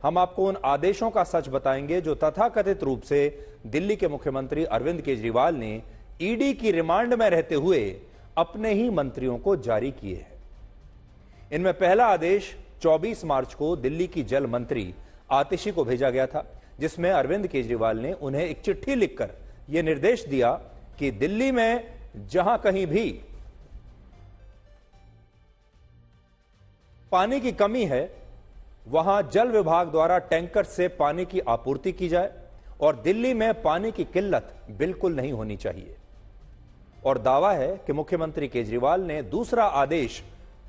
हम आपको उन आदेशों का सच बताएंगे जो तथाकथित रूप से दिल्ली के मुख्यमंत्री अरविंद केजरीवाल ने ईडी की रिमांड में रहते हुए अपने ही मंत्रियों को जारी किए हैं। इनमें पहला आदेश 24 मार्च को दिल्ली की जल मंत्री आतिशी को भेजा गया था, जिसमें अरविंद केजरीवाल ने उन्हें एक चिट्ठी लिखकर यह निर्देश दिया कि दिल्ली में जहां कहीं भी पानी की कमी है वहां जल विभाग द्वारा टैंकर से पानी की आपूर्ति की जाए और दिल्ली में पानी की किल्लत बिल्कुल नहीं होनी चाहिए। और दावा है कि मुख्यमंत्री केजरीवाल ने दूसरा आदेश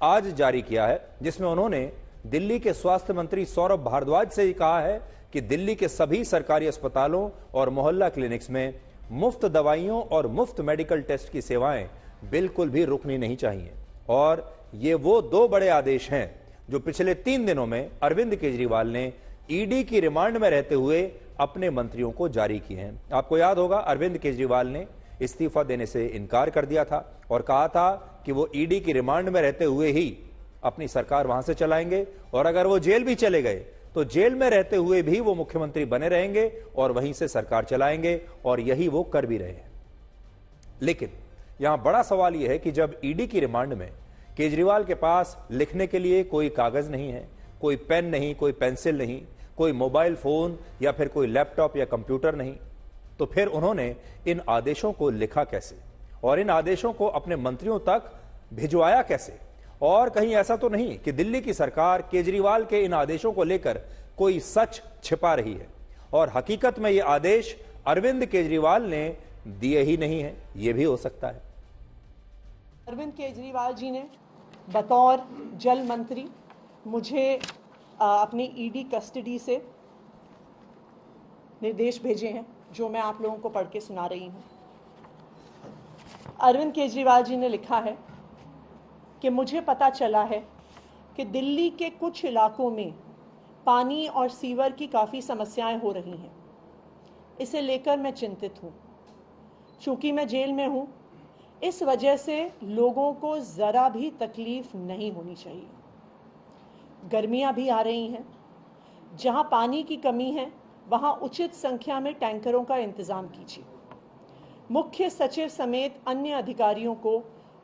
आज जारी किया है, जिसमें उन्होंने दिल्ली के स्वास्थ्य मंत्री सौरभ भारद्वाज से कहा है कि दिल्ली के सभी सरकारी अस्पतालों और मोहल्ला क्लिनिक्स में मुफ्त दवाइयों और मुफ्त मेडिकल टेस्ट की सेवाएं बिल्कुल भी रुकनी नहीं चाहिए। और ये वो दो बड़े आदेश हैं जो पिछले 3 दिनों में अरविंद केजरीवाल ने ईडी की रिमांड में रहते हुए अपने मंत्रियों को जारी किए हैं। आपको याद होगा, अरविंद केजरीवाल ने इस्तीफा देने से इनकार कर दिया था और कहा था कि वो ईडी की रिमांड में रहते हुए ही अपनी सरकार वहां से चलाएंगे और अगर वो जेल भी चले गए तो जेल में रहते हुए भी वो मुख्यमंत्री बने रहेंगे और वहीं से सरकार चलाएंगे, और यही वो कर भी रहे हैं। लेकिन यहां बड़ा सवाल यह है कि जब ईडी की रिमांड में केजरीवाल के पास लिखने के लिए कोई कागज नहीं है, कोई पेन नहीं, कोई पेंसिल नहीं, कोई मोबाइल फोन या फिर कोई लैपटॉप या कंप्यूटर नहीं, तो फिर उन्होंने इन आदेशों को लिखा कैसे और इन आदेशों को अपने मंत्रियों तक भिजवाया कैसे? और कहीं ऐसा तो नहीं कि दिल्ली की सरकार केजरीवाल के इन आदेशों को लेकर कोई सच छिपा रही है और हकीकत में ये आदेश अरविंद केजरीवाल ने दिए ही नहीं है? ये भी हो सकता है। अरविंद केजरीवाल जी ने बतौर जल मंत्री मुझे अपनी ईडी कस्टडी से निर्देश भेजे हैं, जो मैं आप लोगों को पढ़ के सुना रही हूं। अरविंद केजरीवाल जी ने लिखा है कि मुझे पता चला है कि दिल्ली के कुछ इलाकों में पानी और सीवर की काफ़ी समस्याएं हो रही हैं। इसे लेकर मैं चिंतित हूं। चूंकि मैं जेल में हूं, इस वजह से लोगों को ज़रा भी तकलीफ नहीं होनी चाहिए। गर्मियां भी आ रही हैं। जहां पानी की कमी है वहां उचित संख्या में टैंकरों का इंतज़ाम कीजिए। मुख्य सचिव समेत अन्य अधिकारियों को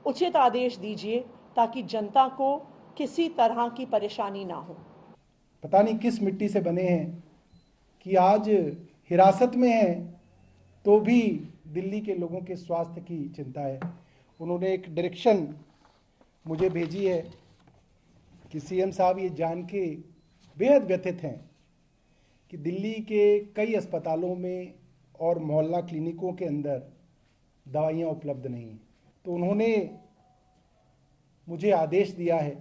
उचित आदेश दीजिए ताकि जनता को किसी तरह की परेशानी ना हो। पता नहीं किस मिट्टी से बने हैं कि आज हिरासत में हैं तो भी दिल्ली के लोगों के स्वास्थ्य की चिंता है। उन्होंने एक डायरेक्शन मुझे भेजी है कि सीएम साहब ये जान के बेहद व्यथित हैं कि दिल्ली के कई अस्पतालों में और मोहल्ला क्लिनिकों के अंदर दवाइयाँ उपलब्ध नहीं। तो उन्होंने मुझे आदेश दिया है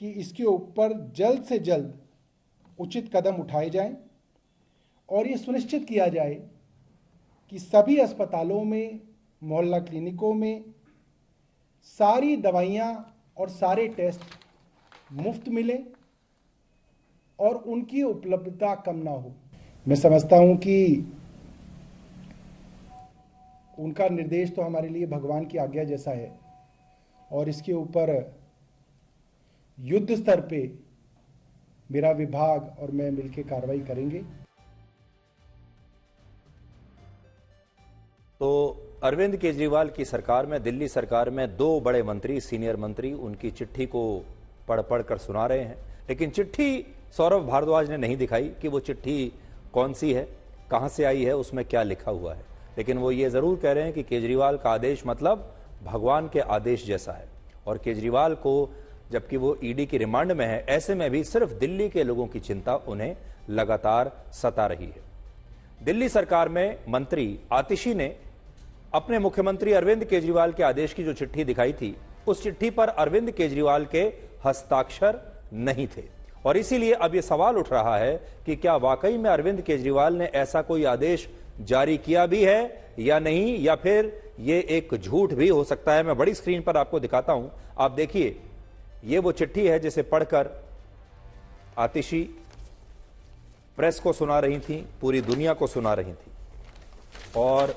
कि इसके ऊपर जल्द से जल्द उचित कदम उठाए जाएं और ये सुनिश्चित किया जाए कि सभी अस्पतालों में, मोहल्ला क्लिनिकों में सारी दवाइयाँ और सारे टेस्ट मुफ्त मिले और उनकी उपलब्धता कम ना हो। मैं समझता हूं कि उनका निर्देश तो हमारे लिए भगवान की आज्ञा जैसा है और इसके ऊपर युद्ध स्तर पे मेरा विभाग और मैं मिलकर कार्रवाई करेंगे। तो अरविंद केजरीवाल की सरकार में, दिल्ली सरकार में 2 बड़े मंत्री, सीनियर मंत्री उनकी चिट्ठी को पढ़ कर सुना रहे हैं, लेकिन चिट्ठी सौरभ भारद्वाज ने नहीं दिखाई कि वो चिट्ठी कौन सी है, कहां से आई है, उसमें क्या लिखा हुआ है। लेकिन वो ये जरूर कह रहे हैं कि केजरीवाल का आदेश मतलब भगवान के आदेश जैसा है और केजरीवाल को, जबकि वो ईडी की रिमांड में है, ऐसे में भी सिर्फ दिल्ली के लोगों की चिंता उन्हें लगातार सता रही है। दिल्ली सरकार में मंत्री आतिशी ने अपने मुख्यमंत्री अरविंद केजरीवाल के आदेश की जो चिट्ठी दिखाई थी, उस चिट्ठी पर अरविंद केजरीवाल के हस्ताक्षर नहीं थे और इसीलिए अब यह सवाल उठ रहा है कि क्या वाकई में अरविंद केजरीवाल ने ऐसा कोई आदेश जारी किया भी है या नहीं, या फिर यह एक झूठ भी हो सकता है। मैं बड़ी स्क्रीन पर आपको दिखाता हूं, आप देखिए, यह वो चिट्ठी है जिसे पढ़कर आतिशी प्रेस को सुना रही थी, पूरी दुनिया को सुना रही थी। और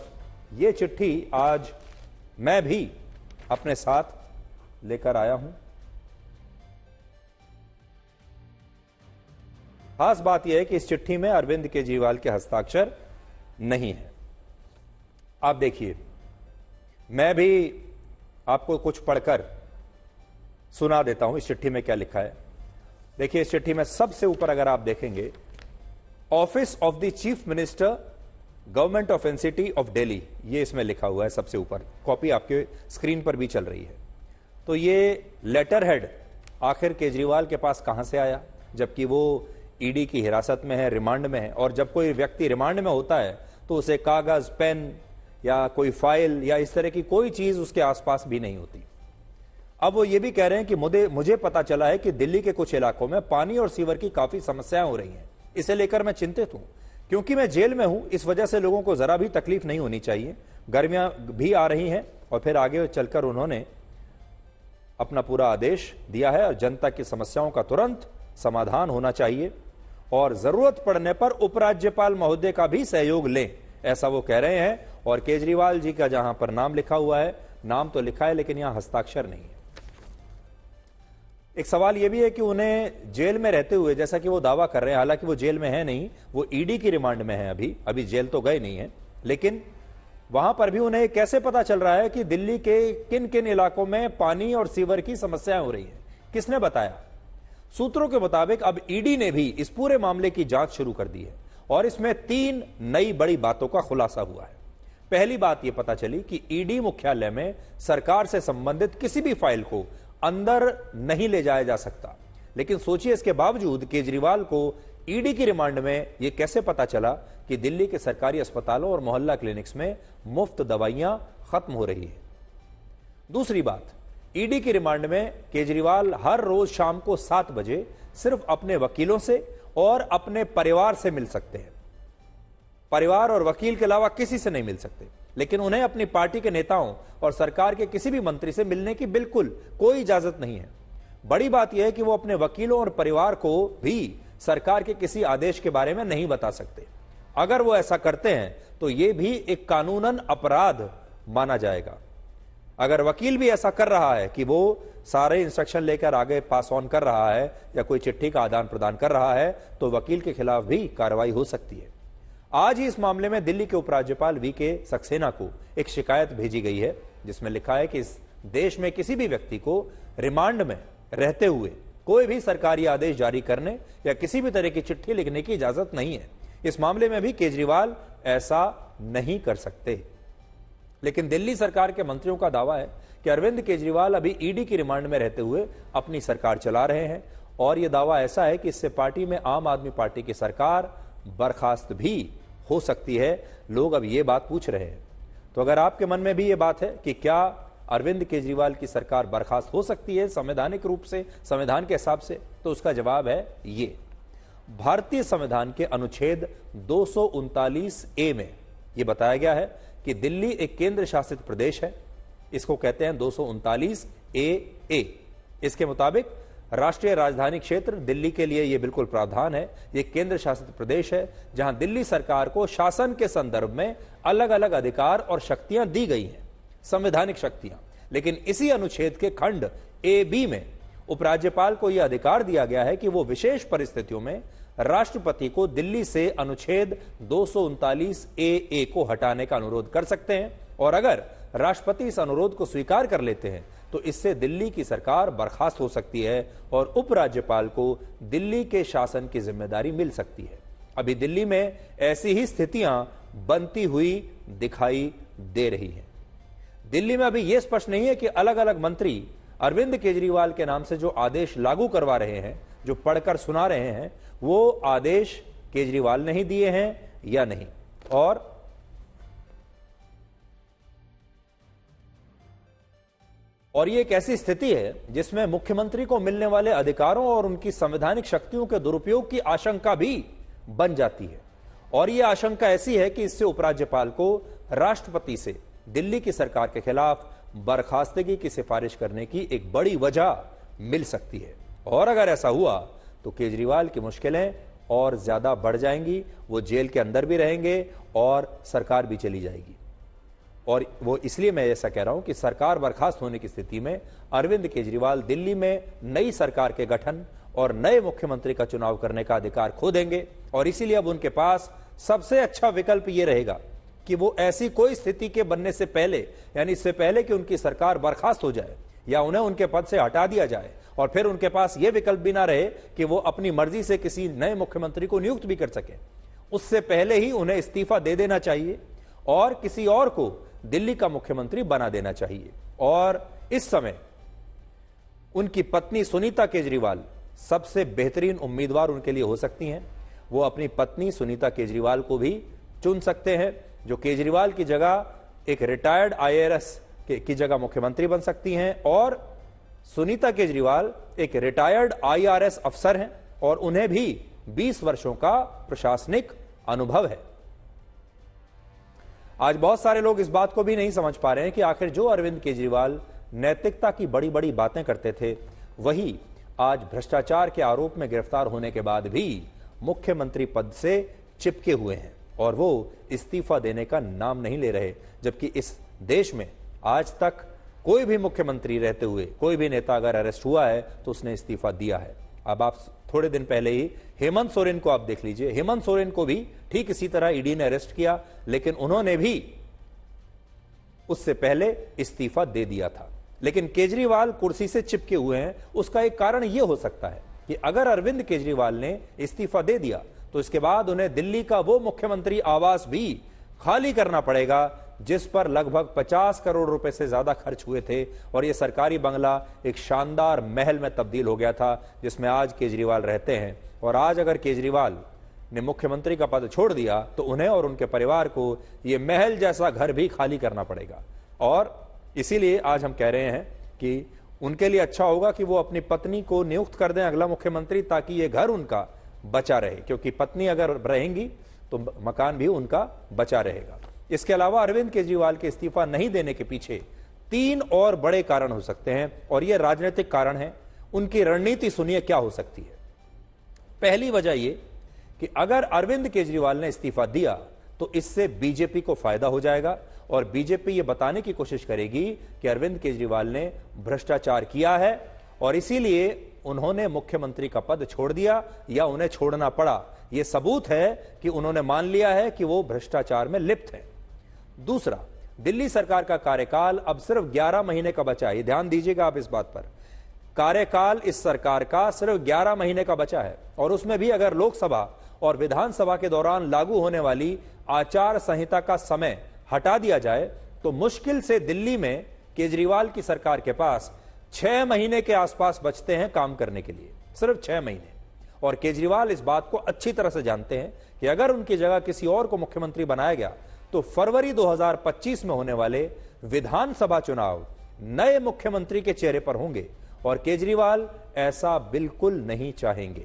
यह चिट्ठी आज मैं भी अपने साथ लेकर आया हूं। खास बात यह है कि इस चिट्ठी में अरविंद केजरीवाल के हस्ताक्षर नहीं है। आप देखिए, मैं भी आपको कुछ पढ़कर सुना देता हूं इस चिट्ठी में क्या लिखा है। देखिए, इस चिट्ठी में सबसे ऊपर अगर आप देखेंगे, office of the chief minister government of NCT of Delhi, ये इसमें लिखा हुआ है सबसे ऊपर। कॉपी आपके स्क्रीन पर भी चल रही है। तो ये लेटर हेड आखिर केजरीवाल के पास कहां से आया, जबकि वो ईडी की हिरासत में है, रिमांड में है। और जब कोई व्यक्ति रिमांड में होता है तो उसे कागज, पेन या कोई फाइल या इस तरह की कोई चीज उसके आसपास भी नहीं होती। अब वो ये भी कह रहे हैं कि मुझे पता चला है कि दिल्ली के कुछ इलाकों में पानी और सीवर की काफी समस्याएं हो रही हैं। इसे लेकर मैं चिंतित हूं, क्योंकि मैं जेल में हूं। इस वजह से लोगों को जरा भी तकलीफ नहीं होनी चाहिए। गर्मियां भी आ रही हैं। और फिर आगे चलकर उन्होंने अपना पूरा आदेश दिया है और जनता की समस्याओं का तुरंत समाधान होना चाहिए और जरूरत पड़ने पर उपराज्यपाल महोदय का भी सहयोग लें, ऐसा वो कह रहे हैं। और केजरीवाल जी का जहां पर नाम लिखा हुआ है, नाम तो लिखा है लेकिन यहां हस्ताक्षर नहीं है। एक सवाल यह भी है कि उन्हें जेल में रहते हुए, जैसा कि वो दावा कर रहे हैं, हालांकि वो जेल में है नहीं, वो ईडी की रिमांड में है, अभी जेल तो गए नहीं है, लेकिन वहां पर भी उन्हें कैसे पता चल रहा है कि दिल्ली के किन किन इलाकों में पानी और सीवर की समस्याएं हो रही है? किसने बताया? सूत्रों के मुताबिक अब ईडी ने भी इस पूरे मामले की जांच शुरू कर दी है और इसमें 3 नई बड़ी बातों का खुलासा हुआ है। पहली बात यह पता चली कि ईडी मुख्यालय में सरकार से संबंधित किसी भी फाइल को अंदर नहीं ले जाया जा सकता। लेकिन सोचिए, इसके बावजूद केजरीवाल को ईडी की रिमांड में यह कैसे पता चला कि दिल्ली के सरकारी अस्पतालों और मोहल्ला क्लिनिक्स में मुफ्त दवाइयां खत्म हो रही है। दूसरी बात, ईडी की रिमांड में केजरीवाल हर रोज शाम को 7 बजे सिर्फ अपने वकीलों से और अपने परिवार से मिल सकते हैं। परिवार और वकील के अलावा किसी से नहीं मिल सकते। लेकिन उन्हें अपनी पार्टी के नेताओं और सरकार के किसी भी मंत्री से मिलने की बिल्कुल कोई इजाजत नहीं है। बड़ी बात यह है कि वो अपने वकीलों और परिवार को भी सरकार के किसी आदेश के बारे में नहीं बता सकते। अगर वो ऐसा करते हैं तो यह भी एक कानूनन अपराध माना जाएगा। अगर वकील भी ऐसा कर रहा है कि वो सारे इंस्ट्रक्शन लेकर आगे पास ऑन कर रहा है या कोई चिट्ठी का आदान प्रदान कर रहा है, तो वकील के खिलाफ भी कार्रवाई हो सकती है। आज ही इस मामले में दिल्ली के उपराज्यपाल वीके सक्सेना को एक शिकायत भेजी गई है, जिसमें लिखा है कि इस देश में किसी भी व्यक्ति को रिमांड में रहते हुए कोई भी सरकारी आदेश जारी करने या किसी भी तरह की चिट्ठी लिखने की इजाजत नहीं है। इस मामले में भी केजरीवाल ऐसा नहीं कर सकते। लेकिन दिल्ली सरकार के मंत्रियों का दावा है कि अरविंद केजरीवाल अभी ईडी की रिमांड में रहते हुए अपनी सरकार चला रहे हैं और यह दावा ऐसा है कि इससे पार्टी में आम आदमी पार्टी की सरकार बर्खास्त भी हो सकती है। लोग अब यह बात पूछ रहे हैं। तो अगर आपके मन में भी यह बात है कि क्या अरविंद केजरीवाल की सरकार बर्खास्त हो सकती है संवैधानिक रूप से, संविधान के हिसाब से, तो उसका जवाब है ये। भारतीय संविधान के अनुच्छेद 239A में यह बताया गया है कि दिल्ली एक केंद्र शासित प्रदेश है। इसको कहते हैं 239AA। इसके मुताबिक राष्ट्रीय राजधानी क्षेत्र दिल्ली के लिए यह बिल्कुल प्रावधान है। यह केंद्र शासित प्रदेश है जहां दिल्ली सरकार को शासन के संदर्भ में अलग अलग अधिकार और शक्तियां दी गई हैं, संवैधानिक शक्तियां। लेकिन इसी अनुच्छेद के खंड AB में उपराज्यपाल को यह अधिकार दिया गया है कि वो विशेष परिस्थितियों में राष्ट्रपति को दिल्ली से अनुच्छेद 239AA को हटाने का अनुरोध कर सकते हैं और अगर राष्ट्रपति इस अनुरोध को स्वीकार कर लेते हैं तो इससे दिल्ली की सरकार बर्खास्त हो सकती है और उपराज्यपाल को दिल्ली के शासन की जिम्मेदारी मिल सकती है। अभी दिल्ली में ऐसी ही स्थितियां बनती हुई दिखाई दे रही हैं। दिल्ली में अभी यह स्पष्ट नहीं है कि अलग अलग मंत्री अरविंद केजरीवाल के नाम से जो आदेश लागू करवा रहे हैं, जो पढ़कर सुना रहे हैं, वो आदेश केजरीवाल ने ही दिए हैं या नहीं। और ये एक ऐसी स्थिति है जिसमें मुख्यमंत्री को मिलने वाले अधिकारों और उनकी संवैधानिक शक्तियों के दुरुपयोग की आशंका भी बन जाती है। और यह आशंका ऐसी है कि इससे उपराज्यपाल को राष्ट्रपति से दिल्ली की सरकार के खिलाफ बर्खास्तगी की सिफारिश करने की एक बड़ी वजह मिल सकती है। और अगर ऐसा हुआ तो केजरीवाल की मुश्किलें और ज्यादा बढ़ जाएंगी। वो जेल के अंदर भी रहेंगे और सरकार भी चली जाएगी। और वो इसलिए मैं ऐसा कह रहा हूं कि सरकार बर्खास्त होने की स्थिति में अरविंद केजरीवाल दिल्ली में नई सरकार के गठन और नए मुख्यमंत्री का चुनाव करने का अधिकार खो देंगे। और इसीलिए अब उनके पास सबसे अच्छा विकल्प यह रहेगा कि वो ऐसी कोई स्थिति के बनने से पहले, यानी इससे पहले कि उनकी सरकार बर्खास्त हो जाए या उन्हें उनके पद से हटा दिया जाए, और फिर उनके पास यह विकल्प भी ना रहे कि वो अपनी मर्जी से किसी नए मुख्यमंत्री को नियुक्त भी कर सके, उससे पहले ही उन्हें इस्तीफा दे देना चाहिए और किसी और को दिल्ली का मुख्यमंत्री बना देना चाहिए। और इस समय उनकी पत्नी सुनीता केजरीवाल सबसे बेहतरीन उम्मीदवार उनके लिए हो सकती हैं। वो अपनी पत्नी सुनीता केजरीवाल को भी चुन सकते हैं, जो केजरीवाल की जगह एक रिटायर्ड आईएएस की जगह मुख्यमंत्री बन सकती हैं। और सुनीता केजरीवाल एक रिटायर्ड आईआरएस अफसर हैं और उन्हें भी 20 वर्षों का प्रशासनिक अनुभव है। आज बहुत सारे लोग इस बात को भी नहीं समझ पा रहे हैं कि आखिर जो अरविंद केजरीवाल नैतिकता की बड़ी बड़ी बातें करते थे, वही आज भ्रष्टाचार के आरोप में गिरफ्तार होने के बाद भी मुख्यमंत्री पद से चिपके हुए हैं और वो इस्तीफा देने का नाम नहीं ले रहे। जबकि इस देश में आज तक कोई भी मुख्यमंत्री रहते हुए कोई भी नेता अगर अरेस्ट हुआ है तो उसने इस्तीफा दिया है। अब आप थोड़े दिन पहले ही हेमंत सोरेन को आप देख लीजिए, हेमंत सोरेन को भी ठीक इसी तरह ईडी ने अरेस्ट किया, लेकिन उन्होंने भी उससे पहले इस्तीफा दे दिया था। लेकिन केजरीवाल कुर्सी से चिपके हुए हैं। उसका एक कारण यह हो सकता है कि अगर अरविंद केजरीवाल ने इस्तीफा दे दिया तो इसके बाद उन्हें दिल्ली का वो मुख्यमंत्री आवास भी खाली करना पड़ेगा जिस पर लगभग 50 करोड़ रुपए से ज्यादा खर्च हुए थे, और यह सरकारी बंगला एक शानदार महल में तब्दील हो गया था जिसमें आज केजरीवाल रहते हैं। और आज अगर केजरीवाल ने मुख्यमंत्री का पद छोड़ दिया तो उन्हें और उनके परिवार को यह महल जैसा घर भी खाली करना पड़ेगा। और इसीलिए आज हम कह रहे हैं कि उनके लिए अच्छा होगा कि वो अपनी पत्नी को नियुक्त कर दें अगला मुख्यमंत्री, ताकि ये घर उनका बचा रहे, क्योंकि पत्नी अगर रहेंगी तो मकान भी उनका बचा रहेगा। इसके अलावा अरविंद केजरीवाल के इस्तीफा नहीं देने के पीछे 3 और बड़े कारण हो सकते हैं और ये राजनीतिक कारण है। उनकी रणनीति सुनिए क्या हो सकती है। पहली वजह यह कि अगर अरविंद केजरीवाल ने इस्तीफा दिया तो इससे बीजेपी को फायदा हो जाएगा और बीजेपी यह बताने की कोशिश करेगी कि अरविंद केजरीवाल ने भ्रष्टाचार किया है और इसीलिए उन्होंने मुख्यमंत्री का पद छोड़ दिया या उन्हें छोड़ना पड़ा। यह सबूत है कि उन्होंने मान लिया है कि वो भ्रष्टाचार में लिप्त है। दूसरा, दिल्ली सरकार का कार्यकाल अब सिर्फ 11 महीने का बचा है। ध्यान दीजिएगा आप इस बात पर, कार्यकाल इस सरकार का सिर्फ 11 महीने का बचा है और उसमें भी अगर लोकसभा और विधानसभा के दौरान लागू होने वाली आचार संहिता का समय हटा दिया जाए तो मुश्किल से दिल्ली में केजरीवाल की सरकार के पास 6 महीने के आसपास बचते हैं काम करने के लिए, सिर्फ 6 महीने। और केजरीवाल इस बात को अच्छी तरह से जानते हैं कि अगर उनकी जगह किसी और को मुख्यमंत्री बनाया गया तो फरवरी 2025 में होने वाले विधानसभा चुनाव नए मुख्यमंत्री के चेहरे पर होंगे और केजरीवाल ऐसा बिल्कुल नहीं चाहेंगे।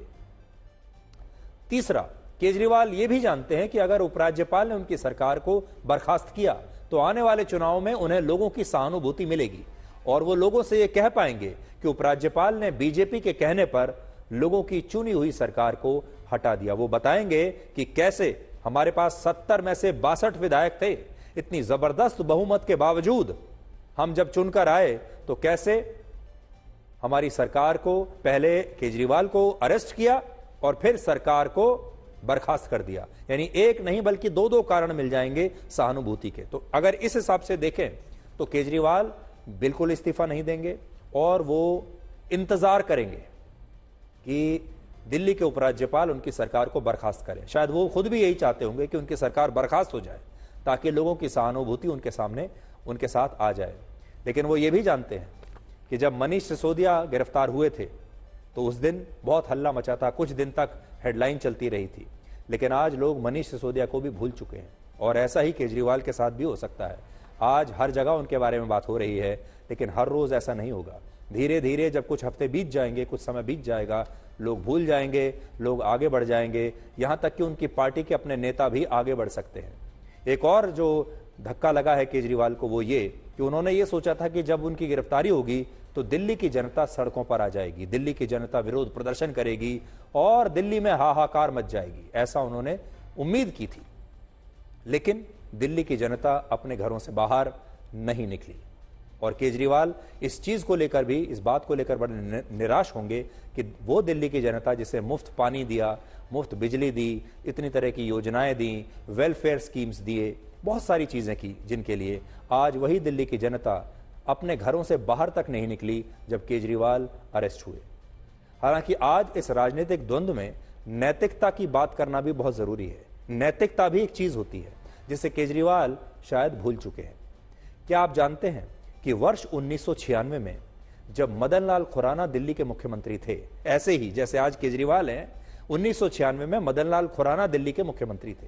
तीसरा, केजरीवाल यह भी जानते हैं कि अगर उपराज्यपाल ने उनकी सरकार को बर्खास्त किया तो आने वाले चुनाव में उन्हें लोगों की सहानुभूति मिलेगी और वो लोगों से यह कह पाएंगे कि उपराज्यपाल ने बीजेपी के कहने पर लोगों की चुनी हुई सरकार को हटा दिया। वो बताएंगे कि कैसे हमारे पास 70 में से 62 विधायक थे, इतनी जबरदस्त बहुमत के बावजूद हम जब चुनकर आए तो कैसे हमारी सरकार को पहले केजरीवाल को अरेस्ट किया और फिर सरकार को बर्खास्त कर दिया। यानी एक नहीं बल्कि 2 कारण मिल जाएंगे सहानुभूति के। तो अगर इस हिसाब से देखें तो केजरीवाल बिल्कुल इस्तीफा नहीं देंगे और वो इंतजार करेंगे कि दिल्ली के उपराज्यपाल उनकी सरकार को बर्खास्त करें। शायद वो खुद भी यही चाहते होंगे कि उनकी सरकार बर्खास्त हो जाए ताकि लोगों की सहानुभूति उनके सामने उनके साथ आ जाए। लेकिन वो ये भी जानते हैं कि जब मनीष सिसोदिया गिरफ्तार हुए थे तो उस दिन बहुत हल्ला मचा था, कुछ दिन तक हेडलाइन चलती रही थी, लेकिन आज लोग मनीष सिसोदिया को भी भूल चुके हैं और ऐसा ही केजरीवाल के साथ भी हो सकता है। आज हर जगह उनके बारे में बात हो रही है, लेकिन हर रोज ऐसा नहीं होगा। धीरे धीरे जब कुछ हफ्ते बीत जाएंगे, कुछ समय बीत जाएगा, लोग भूल जाएंगे, लोग आगे बढ़ जाएंगे, यहां तक कि उनकी पार्टी के अपने नेता भी आगे बढ़ सकते हैं। एक और जो धक्का लगा है केजरीवाल को वो ये कि उन्होंने ये सोचा था कि जब उनकी गिरफ्तारी होगी तो दिल्ली की जनता सड़कों पर आ जाएगी, दिल्ली की जनता विरोध प्रदर्शन करेगी और दिल्ली में हाहाकार मच जाएगी, ऐसा उन्होंने उम्मीद की थी। लेकिन दिल्ली की जनता अपने घरों से बाहर नहीं निकली और केजरीवाल इस चीज को लेकर भी, इस बात को लेकर बड़े निराश होंगे कि वो दिल्ली की जनता जिसे मुफ्त पानी दिया, मुफ्त बिजली दी, इतनी तरह की योजनाएं दी, वेलफेयर स्कीम्स दिए, बहुत सारी चीजें की, जिनके लिए आज वही दिल्ली की जनता अपने घरों से बाहर तक नहीं निकली जब केजरीवाल अरेस्ट हुए। हालांकि आज इस राजनीतिक द्वंद्व में नैतिकता की बात करना भी बहुत जरूरी है। नैतिकता भी एक चीज होती है जिसे केजरीवाल शायद भूल चुके हैं। क्या आप जानते हैं कि वर्ष 1996 में जब मदन लाल खुराना दिल्ली के मुख्यमंत्री थे, ऐसे ही जैसे आज केजरीवाल हैं, 1996 में मदन लाल खुराना दिल्ली के मुख्यमंत्री थे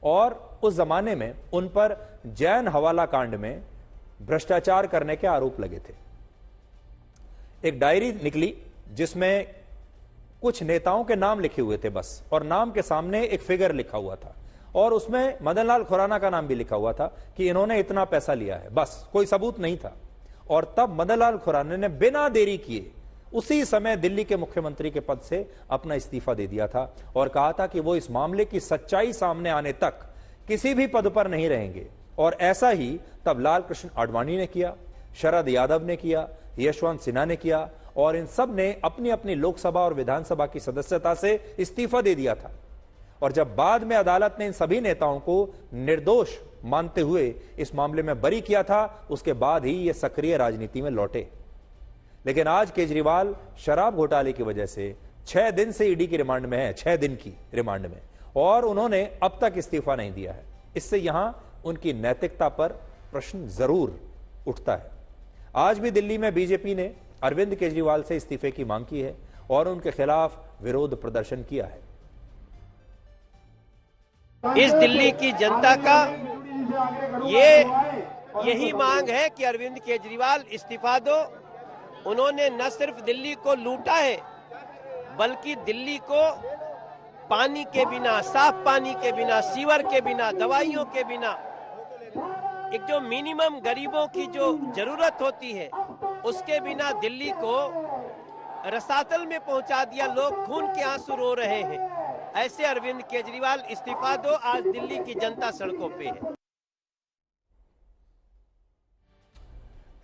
और उस जमाने में उन पर जैन हवाला कांड में भ्रष्टाचार करने के आरोप लगे थे। एक डायरी निकली जिसमें कुछ नेताओं के नाम लिखे हुए थे बस, और नाम के सामने एक फिगर लिखा हुआ था और उसमें मदन लाल खुराना का नाम भी लिखा हुआ था कि इन्होंने इतना पैसा लिया है, बस कोई सबूत नहीं था। और तब मदन लाल खुराना ने बिना देरी किए उसी समय दिल्ली के मुख्यमंत्री के पद से अपना इस्तीफा दे दिया था और कहा था कि वो इस मामले की सच्चाई सामने आने तक किसी भी पद पर नहीं रहेंगे। और ऐसा ही तब लाल कृष्ण आडवाणी ने किया, शरद यादव ने किया, यशवंत सिन्हा ने किया और इन सब ने अपनी अपनी लोकसभा और विधानसभा की सदस्यता से इस्तीफा दे दिया था। और जब बाद में अदालत ने इन सभी नेताओं को निर्दोष मानते हुए इस मामले में बरी किया था, उसके बाद ही ये सक्रिय राजनीति में लौटे। लेकिन आज केजरीवाल शराब घोटाले की वजह से 6 दिन से ईडी की रिमांड में है, 6 दिन की रिमांड में, और उन्होंने अब तक इस्तीफा नहीं दिया है। इससे यहां उनकी नैतिकता पर प्रश्न जरूर उठता है। आज भी दिल्ली में बीजेपी ने अरविंद केजरीवाल से इस्तीफे की मांग की है और उनके खिलाफ विरोध प्रदर्शन किया है। इस दिल्ली की जनता का यही मांग है कि अरविंद केजरीवाल इस्तीफा दो। उन्होंने न सिर्फ दिल्ली को लूटा है बल्कि दिल्ली को पानी के बिना, साफ पानी के बिना, सीवर के बिना, दवाइयों के बिना, एक जो मिनिमम गरीबों की जो जरूरत होती है उसके बिना दिल्ली को रसातल में पहुंचा दिया। लोग खून के आंसू रो रहे हैं। ऐसे अरविंद केजरीवाल इस्तीफा दो। आज दिल्ली की जनता सड़कों पे है।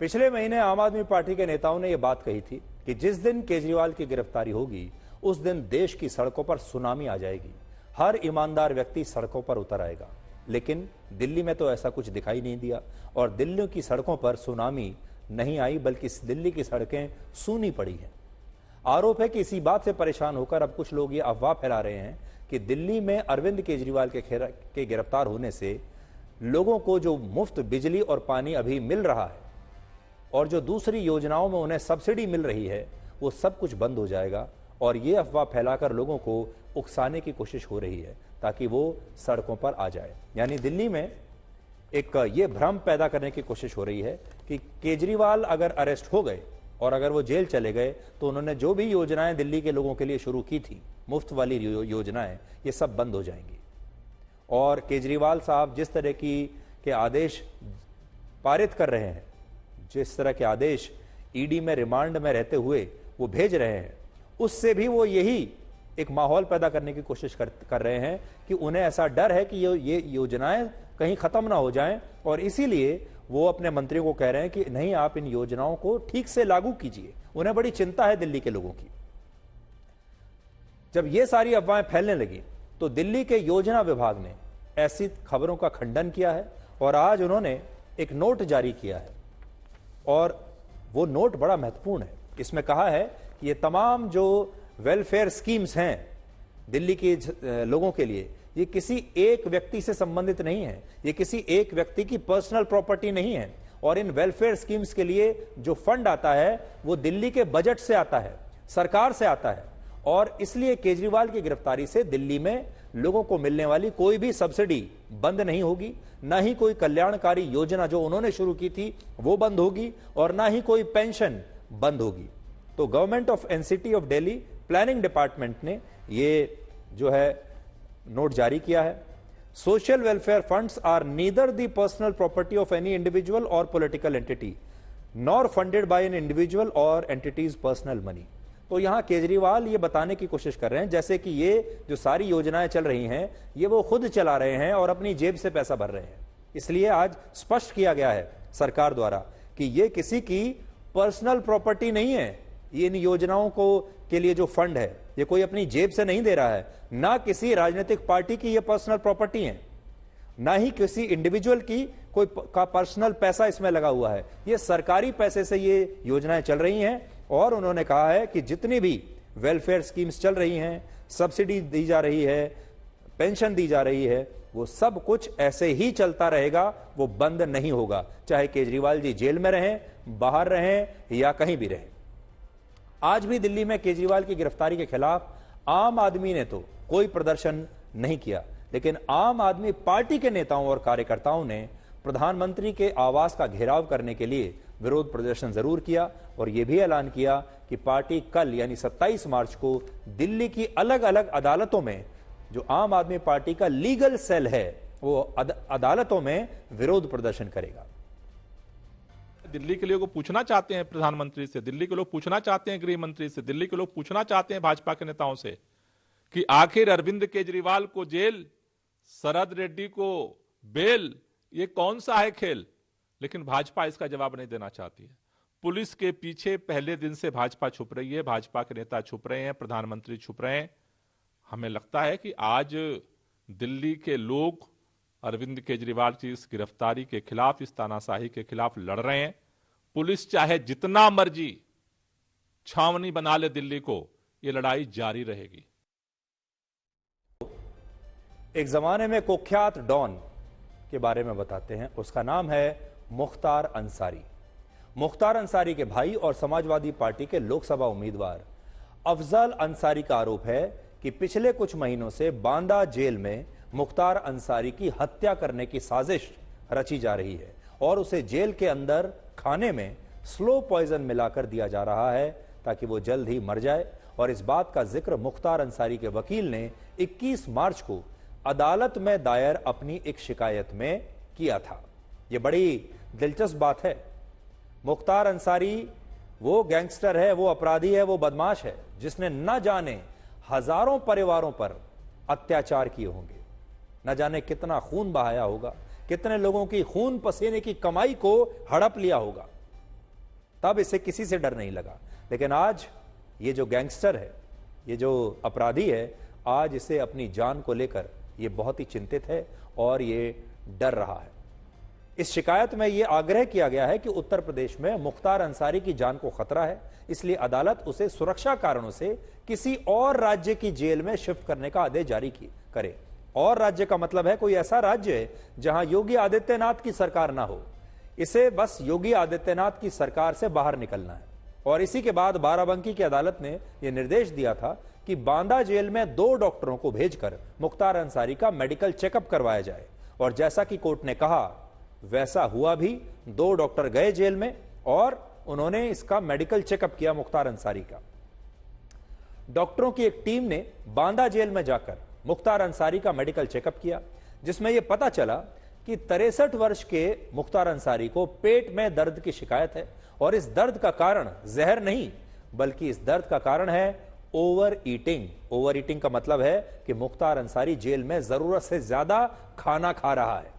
पिछले महीने आम आदमी पार्टी के नेताओं ने यह बात कही थी कि जिस दिन केजरीवाल की गिरफ्तारी होगी उस दिन देश की सड़कों पर सुनामी आ जाएगी, हर ईमानदार व्यक्ति सड़कों पर उतर आएगा। लेकिन दिल्ली में तो ऐसा कुछ दिखाई नहीं दिया और दिल्ली की सड़कों पर सुनामी नहीं आई, बल्कि दिल्ली की सड़कें सूनी पड़ी हैं। आरोप है कि इसी बात से परेशान होकर अब कुछ लोग ये अफवाह फैला रहे हैं कि दिल्ली में अरविंद केजरीवाल के गिरफ्तार होने से लोगों को जो मुफ्त बिजली और पानी अभी मिल रहा है और जो दूसरी योजनाओं में उन्हें सब्सिडी मिल रही है वो सब कुछ बंद हो जाएगा। और ये अफवाह फैलाकर लोगों को उकसाने की कोशिश हो रही है ताकि वो सड़कों पर आ जाए। यानी दिल्ली में एक ये भ्रम पैदा करने की कोशिश हो रही है कि केजरीवाल अगर अरेस्ट हो गए और अगर वो जेल चले गए तो उन्होंने जो भी योजनाएं दिल्ली के लोगों के लिए शुरू की थी, मुफ्त वाली योजनाएं, ये सब बंद हो जाएंगी। और केजरीवाल साहब जिस तरह के आदेश पारित कर रहे हैं, जिस तरह के आदेश ईडी में रिमांड में रहते हुए वो भेज रहे हैं, उससे भी वो यही एक माहौल पैदा करने की कोशिश कर रहे हैं कि उन्हें ऐसा डर है कि ये योजनाएं कहीं खत्म ना हो जाएं और इसीलिए वो अपने मंत्रियों को कह रहे हैं कि नहीं, आप इन योजनाओं को ठीक से लागू कीजिए। उन्हें बड़ी चिंता है दिल्ली के लोगों की। जब ये सारी अफवाहें फैलने लगी तो दिल्ली के योजना विभाग ने ऐसी खबरों का खंडन किया है और आज उन्होंने एक नोट जारी किया है और वो नोट बड़ा महत्वपूर्ण है। इसमें कहा है कि ये तमाम जो वेलफेयर स्कीम्स हैं दिल्ली के लोगों के लिए, ये किसी एक व्यक्ति से संबंधित नहीं है, ये किसी एक व्यक्ति की पर्सनल प्रॉपर्टी नहीं है और इन वेलफेयर स्कीम्स के लिए जो फंड आता है वो दिल्ली के बजट से आता है, सरकार से आता है। और इसलिए केजरीवाल की गिरफ्तारी से दिल्ली में लोगों को मिलने वाली कोई भी सब्सिडी बंद नहीं होगी, ना ही कोई कल्याणकारी योजना जो उन्होंने शुरू की थी वो बंद होगी और ना ही कोई पेंशन बंद होगी। तो government of NCT of Delhi planning department ने ये जो है नोट जारी किया है। Social welfare funds are neither the personal property of any individual or political entity nor funded by an individual or entities personal money. तो यहां केजरीवाल ये बताने की कोशिश कर रहे हैं जैसे कि ये जो सारी योजनाएं चल रही हैं ये वो खुद चला रहे हैं और अपनी जेब से पैसा भर रहे हैं। इसलिए आज स्पष्ट किया गया है सरकार द्वारा कि ये किसी की पर्सनल प्रॉपर्टी नहीं है। ये इन योजनाओं को के लिए जो फंड है ये कोई अपनी जेब से नहीं दे रहा है, ना किसी राजनीतिक पार्टी की ये पर्सनल प्रॉपर्टी है, ना ही किसी इंडिविजुअल की कोई का पर्सनल पैसा इसमें लगा हुआ है। ये सरकारी पैसे से ये योजनाएं चल रही हैं। और उन्होंने कहा है कि जितनी भी वेलफेयर स्कीम्स चल रही हैं, सब्सिडी दी जा रही है, पेंशन दी जा रही है, वो सब कुछ ऐसे ही चलता रहेगा, वो बंद नहीं होगा, चाहे केजरीवाल जी जेल में रहें, बाहर रहें या कहीं भी रहें। आज भी दिल्ली में केजरीवाल की गिरफ्तारी के खिलाफ आम आदमी ने तो कोई प्रदर्शन नहीं किया, लेकिन आम आदमी पार्टी के नेताओं और कार्यकर्ताओं ने प्रधानमंत्री के आवास का घेराव करने के लिए विरोध प्रदर्शन जरूर किया और यह भी ऐलान किया कि पार्टी कल यानी 27 मार्च को दिल्ली की अलग अलग अदालतों में, जो आम आदमी पार्टी का लीगल सेल है, वो अदालतों में विरोध प्रदर्शन करेगा। दिल्ली के लोग पूछना चाहते हैं प्रधानमंत्री से, दिल्ली के लोग पूछना चाहते हैं गृह मंत्री से, दिल्ली के लोग पूछना चाहते हैं भाजपा के नेताओं से कि आखिर अरविंद केजरीवाल को जेल, शरद रेड्डी को बेल, ये कौन सा है खेल? लेकिन भाजपा इसका जवाब नहीं देना चाहती है। पुलिस के पीछे पहले दिन से भाजपा छुप रही है, भाजपा के नेता छुप रहे हैं, प्रधानमंत्री छुप रहे हैं। हमें लगता है कि आज दिल्ली के लोग अरविंद केजरीवाल की इस गिरफ्तारी के खिलाफ, इस तानाशाही के खिलाफ लड़ रहे हैं। पुलिस चाहे जितना मर्जी छावनी बना ले दिल्ली को, ये लड़ाई जारी रहेगी। एक जमाने में कुख्यात डॉन के बारे में बताते हैं। उसका नाम है मुख्तार अंसारी। मुख्तार अंसारी के भाई और समाजवादी पार्टी के लोकसभा उम्मीदवार अफजल अंसारी का आरोप है कि पिछले कुछ महीनों से बांदा जेल में मुख्तार अंसारी की हत्या करने की साजिश रची जा रही है और उसे जेल के अंदर खाने में स्लो पॉइजन मिलाकर दिया जा रहा है ताकि वो जल्द ही मर जाए। और इस बात का जिक्र मुख्तार अंसारी के वकील ने 21 मार्च को अदालत में दायर अपनी एक शिकायत में किया था। यह बड़ी दिलचस्प बात है। मुख्तार अंसारी वो गैंगस्टर है, वो अपराधी है, वो बदमाश है जिसने न जाने हजारों परिवारों पर अत्याचार किए होंगे, न जाने कितना खून बहाया होगा, कितने लोगों की खून पसीने की कमाई को हड़प लिया होगा, तब इसे किसी से डर नहीं लगा। लेकिन आज ये जो गैंगस्टर है, ये जो अपराधी है, आज इसे अपनी जान को लेकर ये बहुत ही चिंतित है और ये डर रहा है। इस शिकायत में यह आग्रह किया गया है कि उत्तर प्रदेश में मुख्तार अंसारी की जान को खतरा है, इसलिए अदालत उसे सुरक्षा कारणों से किसी और राज्य की जेल में शिफ्ट करने का आदेश जारी करे। और राज्य का मतलब है कोई ऐसा राज्य जहां योगी आदित्यनाथ की सरकार ना हो। इसे बस योगी आदित्यनाथ की सरकार से बाहर निकलना है। और इसी के बाद बाराबंकी की अदालत ने यह निर्देश दिया था कि बांदा जेल में 2 डॉक्टरों को भेजकर मुख्तार अंसारी का मेडिकल चेकअप करवाया जाए। और जैसा कि कोर्ट ने कहा वैसा हुआ भी। 2 डॉक्टर गए जेल में और उन्होंने इसका मेडिकल चेकअप किया मुख्तार अंसारी का। डॉक्टरों की एक टीम ने बांदा जेल में जाकर मुख्तार अंसारी का मेडिकल चेकअप किया, जिसमें यह पता चला कि 63 वर्ष के मुख्तार अंसारी को पेट में दर्द की शिकायत है और इस दर्द का कारण जहर नहीं, बल्कि इस दर्द का कारण है ओवर ईटिंग। ओवर ईटिंग का मतलब है कि मुख्तार अंसारी जेल में जरूरत से ज्यादा खाना खा रहा है।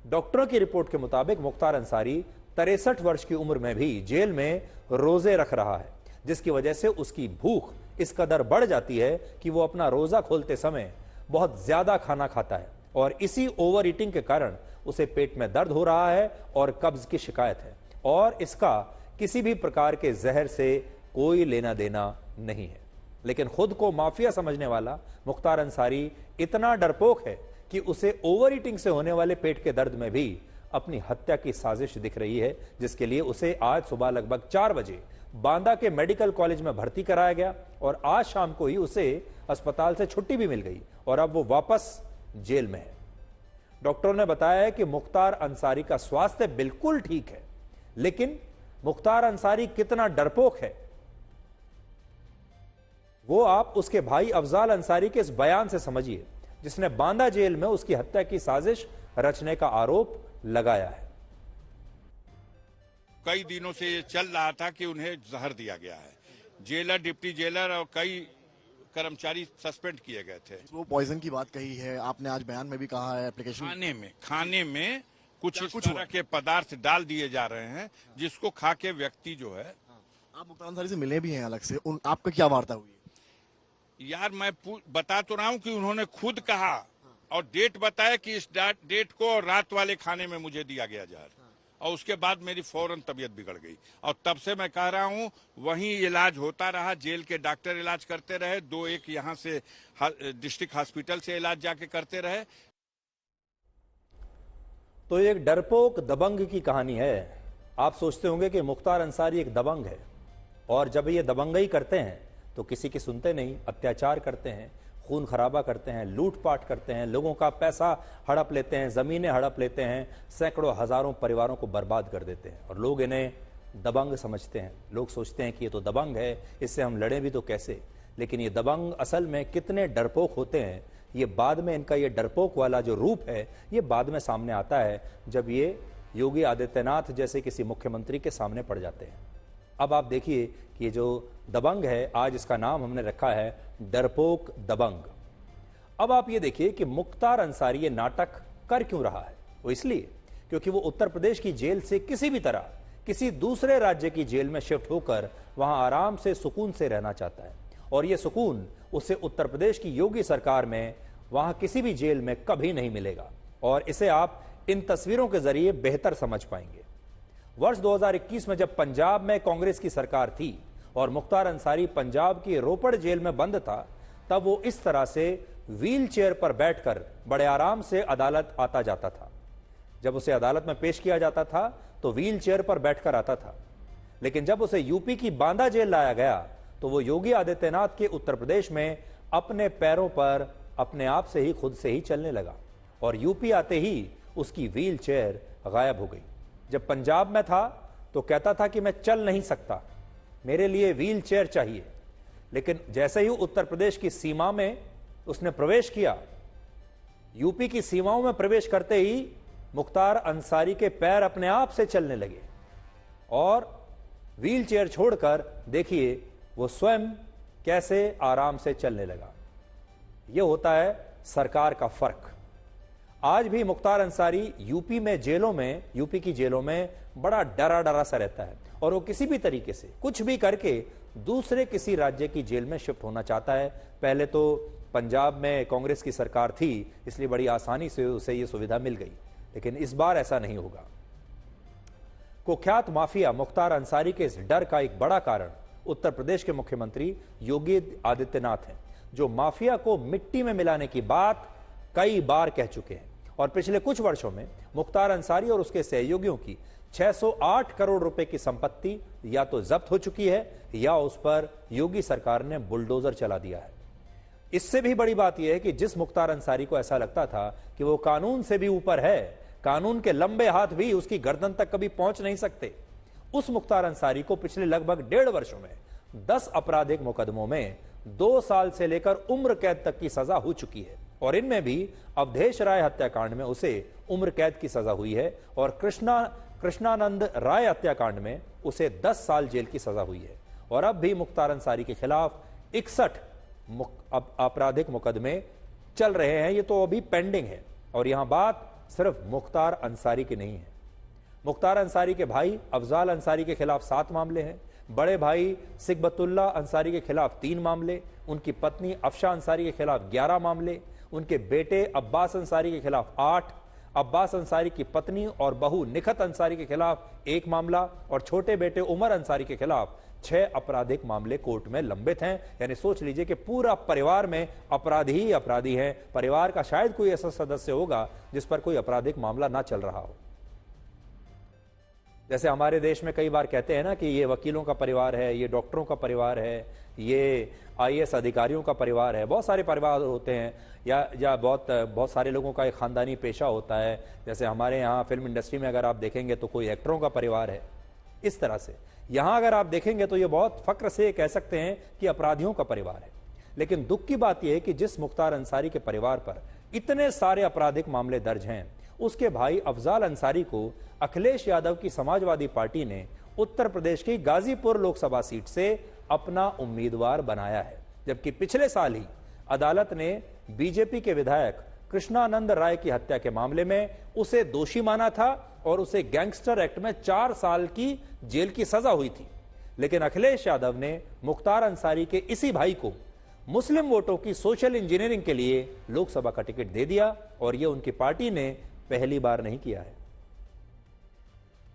डॉक्टरों की रिपोर्ट के मुताबिक मुख्तार अंसारी 63 वर्ष की उम्र में भी जेल में रोजे रख रहा है, जिसकी वजह से उसकी भूख इस कदर बढ़ जाती है कि वो अपना रोजा खोलते समय बहुत ज्यादा खाना खाता है और इसी ओवर ईटिंग के कारण उसे पेट में दर्द हो रहा है और कब्ज की शिकायत है। और इसका किसी भी प्रकार के जहर से कोई लेना देना नहीं है। लेकिन खुद को माफिया समझने वाला मुख्तार अंसारी इतना डरपोक है कि उसे ओवर ईटिंग से होने वाले पेट के दर्द में भी अपनी हत्या की साजिश दिख रही है, जिसके लिए उसे आज सुबह लगभग 4 बजे बांदा के मेडिकल कॉलेज में भर्ती कराया गया और आज शाम को ही उसे अस्पताल से छुट्टी भी मिल गई और अब वो वापस जेल में है। डॉक्टरों ने बताया है कि मुख्तार अंसारी का स्वास्थ्य बिल्कुल ठीक है, लेकिन मुख्तार अंसारी कितना डरपोक है वो आप उसके भाई अफजाल अंसारी के इस बयान से समझिए, जिसने बांदा जेल में उसकी हत्या की साजिश रचने का आरोप लगाया है। कई दिनों से ये चल रहा था कि उन्हें जहर दिया गया है। जेलर, डिप्टी जेलर और कई कर्मचारी सस्पेंड किए गए थे। वो पॉइजन की बात कही है आपने, आज बयान में भी कहा है एप्लीकेशन खाने में कुछ इस तरह के पदार्थ डाल दिए जा रहे हैं जिसको खा के व्यक्ति जो है। आप मुख्तार अंसारी से मिले भी हैं अलग से, आपका क्या वार्ता हुई? यार मैं बता तो रहा हूं कि उन्होंने खुद कहा और डेट बताया कि इस डेट को रात वाले खाने में मुझे दिया गया जहर, और उसके बाद मेरी फौरन तबीयत बिगड़ गई और तब से मैं कह रहा हूं वहीं इलाज होता रहा। जेल के डॉक्टर इलाज करते रहे, 2-1 यहां से डिस्ट्रिक्ट हॉस्पिटल से इलाज जाके करते रहे। तो एक डरपोक दबंग की कहानी है। आप सोचते होंगे कि मुख्तार अंसारी एक दबंग है और जब ये दबंगई करते हैं तो किसी की सुनते नहीं, अत्याचार करते हैं, खून खराबा करते हैं, लूटपाट करते हैं, लोगों का पैसा हड़प लेते हैं, जमीनें हड़प लेते हैं, सैकड़ों हजारों परिवारों को बर्बाद कर देते हैं और लोग इन्हें दबंग समझते हैं। लोग सोचते हैं कि ये तो दबंग है, इससे हम लड़ें भी तो कैसे। लेकिन ये दबंग असल में कितने डरपोक होते हैं, ये बाद में इनका ये डरपोक वाला जो रूप है ये बाद में सामने आता है जब ये योगी आदित्यनाथ जैसे किसी मुख्यमंत्री के सामने पड़ जाते हैं। अब आप देखिए कि ये जो दबंग है, आज इसका नाम हमने रखा है डरपोक दबंग। अब आप ये देखिए कि मुख्तार अंसारी ये नाटक कर क्यों रहा है। वो इसलिए क्योंकि वो उत्तर प्रदेश की जेल से किसी भी तरह किसी दूसरे राज्य की जेल में शिफ्ट होकर वहां आराम से सुकून से रहना चाहता है और ये सुकून उसे उत्तर प्रदेश की योगी सरकार में वहां किसी भी जेल में कभी नहीं मिलेगा और इसे आप इन तस्वीरों के जरिए बेहतर समझ पाएंगे। वर्ष 2021 में जब पंजाब में कांग्रेस की सरकार थी और मुख्तार अंसारी पंजाब की रोपड़ जेल में बंद था, तब वो इस तरह से व्हील चेयर पर बैठकर बड़े आराम से अदालत आता जाता था। जब उसे अदालत में पेश किया जाता था तो व्हील चेयर पर बैठकर आता था, लेकिन जब उसे यूपी की बांदा जेल लाया गया तो वो योगी आदित्यनाथ के उत्तर प्रदेश में अपने पैरों पर अपने आप से ही खुद से ही चलने लगा और यूपी आते ही उसकी व्हील चेयर गायब हो गई। जब पंजाब में था तो कहता था कि मैं चल नहीं सकता, मेरे लिए व्हील चेयर चाहिए, लेकिन जैसे ही उत्तर प्रदेश की सीमा में उसने प्रवेश किया, यूपी की सीमाओं में प्रवेश करते ही मुख्तार अंसारी के पैर अपने आप से चलने लगे और व्हील चेयर छोड़कर देखिए वो स्वयं कैसे आराम से चलने लगा। यह होता है सरकार का फर्क। आज भी मुख्तार अंसारी यूपी में जेलों में, यूपी की जेलों में बड़ा डरा डरा सा रहता है और वो किसी भी तरीके से कुछ भी करके दूसरे किसी राज्य की जेल में शिफ्ट होना चाहता है। पहले तो पंजाब में कांग्रेस की सरकार थी, इसलिए बड़ी आसानी से उसे ये सुविधा मिल गई, लेकिन इस बार ऐसा नहीं होगा। कुख्यात माफिया मुख्तार अंसारी के इस डर का एक बड़ा कारण उत्तर प्रदेश के मुख्यमंत्री योगी आदित्यनाथ हैं, जो माफिया को मिट्टी में मिलाने की बात कई बार कह चुके हैं और पिछले कुछ वर्षों में मुख्तार अंसारी और उसके सहयोगियों की 608 करोड़ रुपए की संपत्ति या तो जब्त हो चुकी है या उस पर योगी सरकार ने बुलडोजर चला दिया है। इससे भी बड़ी बात यह है कि जिस मुख्तार अंसारी को ऐसा लगता था कि वो कानून से भी ऊपर है, कानून के लंबे हाथ भी उसकी गर्दन तक कभी पहुंच नहीं सकते, उस मुख्तार अंसारी को पिछले लगभग 1.5 वर्षों में 10 आपराधिक मुकदमों में 2 साल से लेकर उम्र कैद तक की सजा हो चुकी है और इनमें भी अवधेश राय हत्याकांड में उसे उम्र कैद की सजा हुई है और कृष्णानंद राय हत्याकांड में उसे 10 साल जेल की सजा हुई है और अब भी मुख्तार अंसारी के खिलाफ 61 आपराधिक मुकदमे चल रहे हैं। ये तो अभी पेंडिंग है और यहां बात सिर्फ मुख्तार अंसारी की नहीं है। मुख्तार अंसारी के भाई अफजाल अंसारी के खिलाफ 7 मामले हैं, बड़े भाई सिकबतुल्ला अंसारी के खिलाफ 3 मामले, उनकी पत्नी अफशा अंसारी के खिलाफ 11 मामले, उनके बेटे अब्बास अंसारी के खिलाफ 8, अब्बास अंसारी की पत्नी और बहू निखत अंसारी के खिलाफ 1 मामला और छोटे बेटे उमर अंसारी के खिलाफ 6 आपराधिक मामले कोर्ट में लंबित हैं। यानी सोच लीजिए कि पूरा परिवार में अपराधी ही अपराधी हैं। परिवार का शायद कोई ऐसा सदस्य होगा जिस पर कोई आपराधिक मामला ना चल रहा हो। जैसे हमारे देश में कई बार कहते हैं ना कि ये वकीलों का परिवार है, ये डॉक्टरों का परिवार है, ये आईएएस अधिकारियों का परिवार है। बहुत सारे परिवार होते हैं या बहुत सारे लोगों का एक खानदानी पेशा होता है। जैसे हमारे यहाँ फिल्म इंडस्ट्री में अगर आप देखेंगे तो कोई एक्टरों का परिवार है। इस तरह से यहाँ अगर आप देखेंगे तो ये बहुत फक्र से कह सकते हैं कि अपराधियों का परिवार है। लेकिन दुख की बात यह है कि जिस मुख्तार अंसारी के परिवार पर इतने सारे आपराधिक मामले दर्ज हैं, उसके भाई अफजाल अंसारी को अखिलेश यादव की समाजवादी पार्टी ने उत्तर प्रदेश की गाजीपुर लोकसभा सीट से अपना उम्मीदवार बनाया है, जबकि पिछले साल ही अदालत ने बीजेपी के विधायक कृष्णानंद राय की हत्या के मामले में उसे दोषी माना था और उसे गैंगस्टर एक्ट में 4 साल की जेल की सजा हुई थी। लेकिन अखिलेश यादव ने मुख्तार अंसारी के इसी भाई को मुस्लिम वोटों की सोशल इंजीनियरिंग के लिए लोकसभा का टिकट दे दिया और यह उनकी पार्टी ने पहली बार नहीं किया है।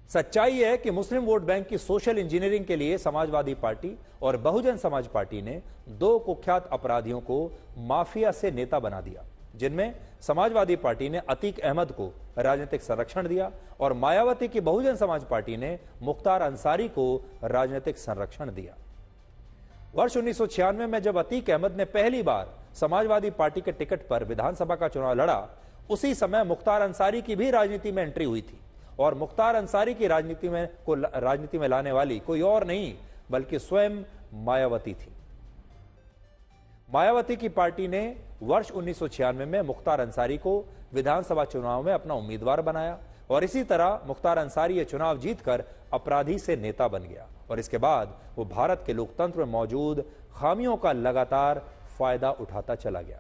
सच्चाई है कि मुस्लिम वोट बैंक की सोशल इंजीनियरिंग के लिए समाजवादी पार्टी और बहुजन समाज पार्टी ने 2 कुख्यात अपराधियों को माफिया से नेता बना दिया, जिनमें समाजवादी पार्टी ने अतीक अहमद को राजनीतिक संरक्षण दिया और मायावती की बहुजन समाज पार्टी ने मुख्तार अंसारी को राजनीतिक संरक्षण दिया। वर्ष 1996 में जब अतीक अहमद ने पहली बार समाजवादी पार्टी के टिकट पर विधानसभा का चुनाव लड़ा, उसी समय मुख्तार अंसारी की भी राजनीति में एंट्री हुई थी और मुख्तार अंसारी की राजनीति में लाने वाली कोई और नहीं बल्कि स्वयं मायावती थी। मायावती की पार्टी ने वर्ष 1996 में मुख्तार अंसारी को विधानसभा चुनाव में अपना उम्मीदवार बनाया और इसी तरह मुख्तार अंसारी ये चुनाव जीतकर अपराधी से नेता बन गया और इसके बाद वो भारत के लोकतंत्र में मौजूद खामियों का लगातार फायदा उठाता चला गया।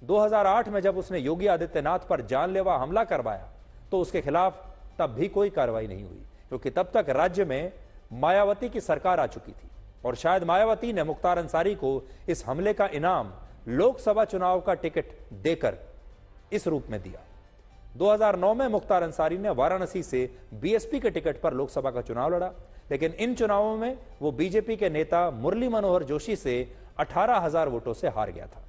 2008 में जब उसने योगी आदित्यनाथ पर जानलेवा हमला करवाया तो उसके खिलाफ तब भी कोई कार्रवाई नहीं हुई, क्योंकि तब तक राज्य में मायावती की सरकार आ चुकी थी और शायद मायावती ने मुख्तार अंसारी को इस हमले का इनाम लोकसभा चुनाव का टिकट देकर इस रूप में दिया। 2009 में मुख्तार अंसारी ने वाराणसी से बीएसपी के टिकट पर लोकसभा का चुनाव लड़ा, लेकिन इन चुनावों में वो बीजेपी के नेता मुरली मनोहर जोशी से 18,000 वोटों से हार गया था।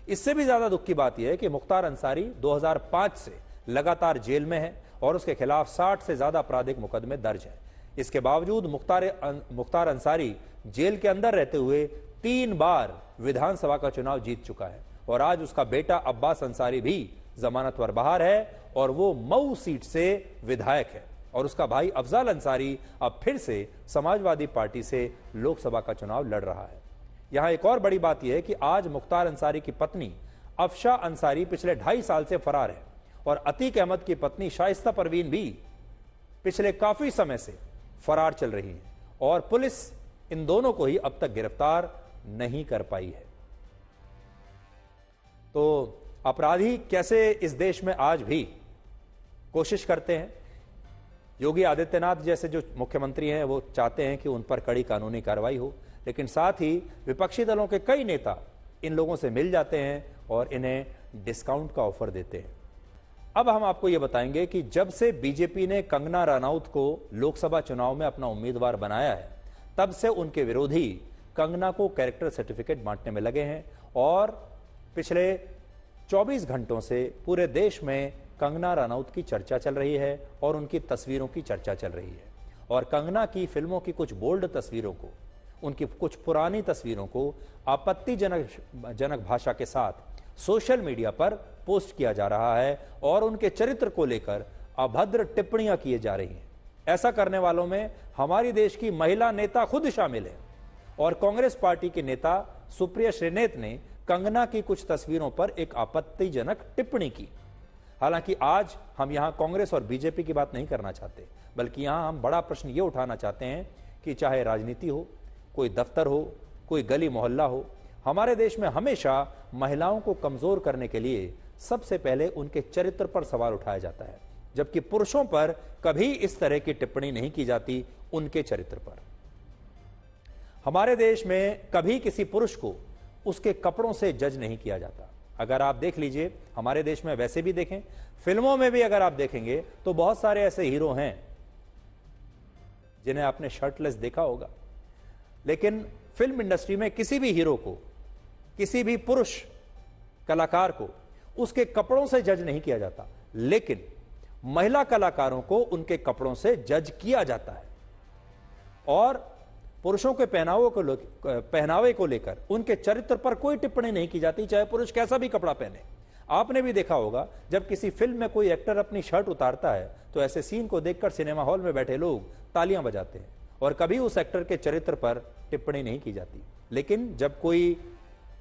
इससे भी ज्यादा दुख की बात यह है कि मुख्तार अंसारी 2005 से लगातार जेल में है और उसके खिलाफ 60 से ज्यादा आपराधिक मुकदमे दर्ज हैं। इसके बावजूद मुख्तार अंसारी जेल के अंदर रहते हुए 3 बार विधानसभा का चुनाव जीत चुका है और आज उसका बेटा अब्बास अंसारी भी जमानत पर बाहर है और वो मऊ सीट से विधायक है और उसका भाई अफजाल अंसारी अब फिर से समाजवादी पार्टी से लोकसभा का चुनाव लड़ रहा है। यहां एक और बड़ी बात यह है कि आज मुख्तार अंसारी की पत्नी अफशा अंसारी पिछले 2.5 साल से फरार है और अतीक अहमद की पत्नी शाइस्ता परवीन भी पिछले काफी समय से फरार चल रही है और पुलिस इन दोनों को ही अब तक गिरफ्तार नहीं कर पाई है। तो अपराधी कैसे इस देश में आज भी कोशिश करते हैं। योगी आदित्यनाथ जैसे जो मुख्यमंत्री हैं वो चाहते हैं कि उन पर कड़ी कानूनी कार्रवाई हो, लेकिन साथ ही विपक्षी दलों के कई नेता इन लोगों से मिल जाते हैं और इन्हें डिस्काउंट का ऑफर देते हैं। अब हम आपको यह बताएंगे कि जब से बीजेपी ने कंगना रनौत को लोकसभा चुनाव में अपना उम्मीदवार बनाया है, तब से उनके विरोधी कंगना को कैरेक्टर सर्टिफिकेट बांटने में लगे हैं और पिछले 24 घंटों से पूरे देश में कंगना रनौत की चर्चा चल रही है और उनकी तस्वीरों की चर्चा चल रही है और कंगना की फिल्मों की कुछ बोल्ड तस्वीरों को, उनकी कुछ पुरानी तस्वीरों को आपत्तिजनक भाषा के साथ सोशल मीडिया पर पोस्ट किया जा रहा है और उनके चरित्र को लेकर अभद्र टिप्पणियां की जा रही हैं। ऐसा करने वालों में हमारी देश की महिला नेता खुद शामिल है और कांग्रेस पार्टी के नेता सुप्रिया श्रीनेत ने कंगना की कुछ तस्वीरों पर एक आपत्तिजनक टिप्पणी की। हालांकि आज हम यहां कांग्रेस और बीजेपी की बात नहीं करना चाहते, बल्कि यहां हम बड़ा प्रश्न यह उठाना चाहते हैं कि चाहे राजनीति हो, कोई दफ्तर हो, कोई गली मोहल्ला हो, हमारे देश में हमेशा महिलाओं को कमजोर करने के लिए सबसे पहले उनके चरित्र पर सवाल उठाया जाता है, जबकि पुरुषों पर कभी इस तरह की टिप्पणी नहीं की जाती उनके चरित्र पर। हमारे देश में कभी किसी पुरुष को उसके कपड़ों से जज नहीं किया जाता। अगर आप देख लीजिए, हमारे देश में वैसे भी देखें, फिल्मों में भी अगर आप देखेंगे तो बहुत सारे ऐसे हीरो हैं जिन्हें आपने शर्टलेस देखा होगा, लेकिन फिल्म इंडस्ट्री में किसी भी हीरो को, किसी भी पुरुष कलाकार को उसके कपड़ों से जज नहीं किया जाता, लेकिन महिला कलाकारों को उनके कपड़ों से जज किया जाता है और पुरुषों के पहनावे को लेकर उनके चरित्र पर कोई टिप्पणी नहीं की जाती, चाहे पुरुष कैसा भी कपड़ा पहने। आपने भी देखा होगा, जब किसी फिल्म में कोई एक्टर अपनी शर्ट उतारता है तो ऐसे सीन को देखकर सिनेमा हॉल में बैठे लोग तालियां बजाते हैं और कभी उस एक्टर के चरित्र पर टिप्पणी नहीं की जाती। लेकिन जब कोई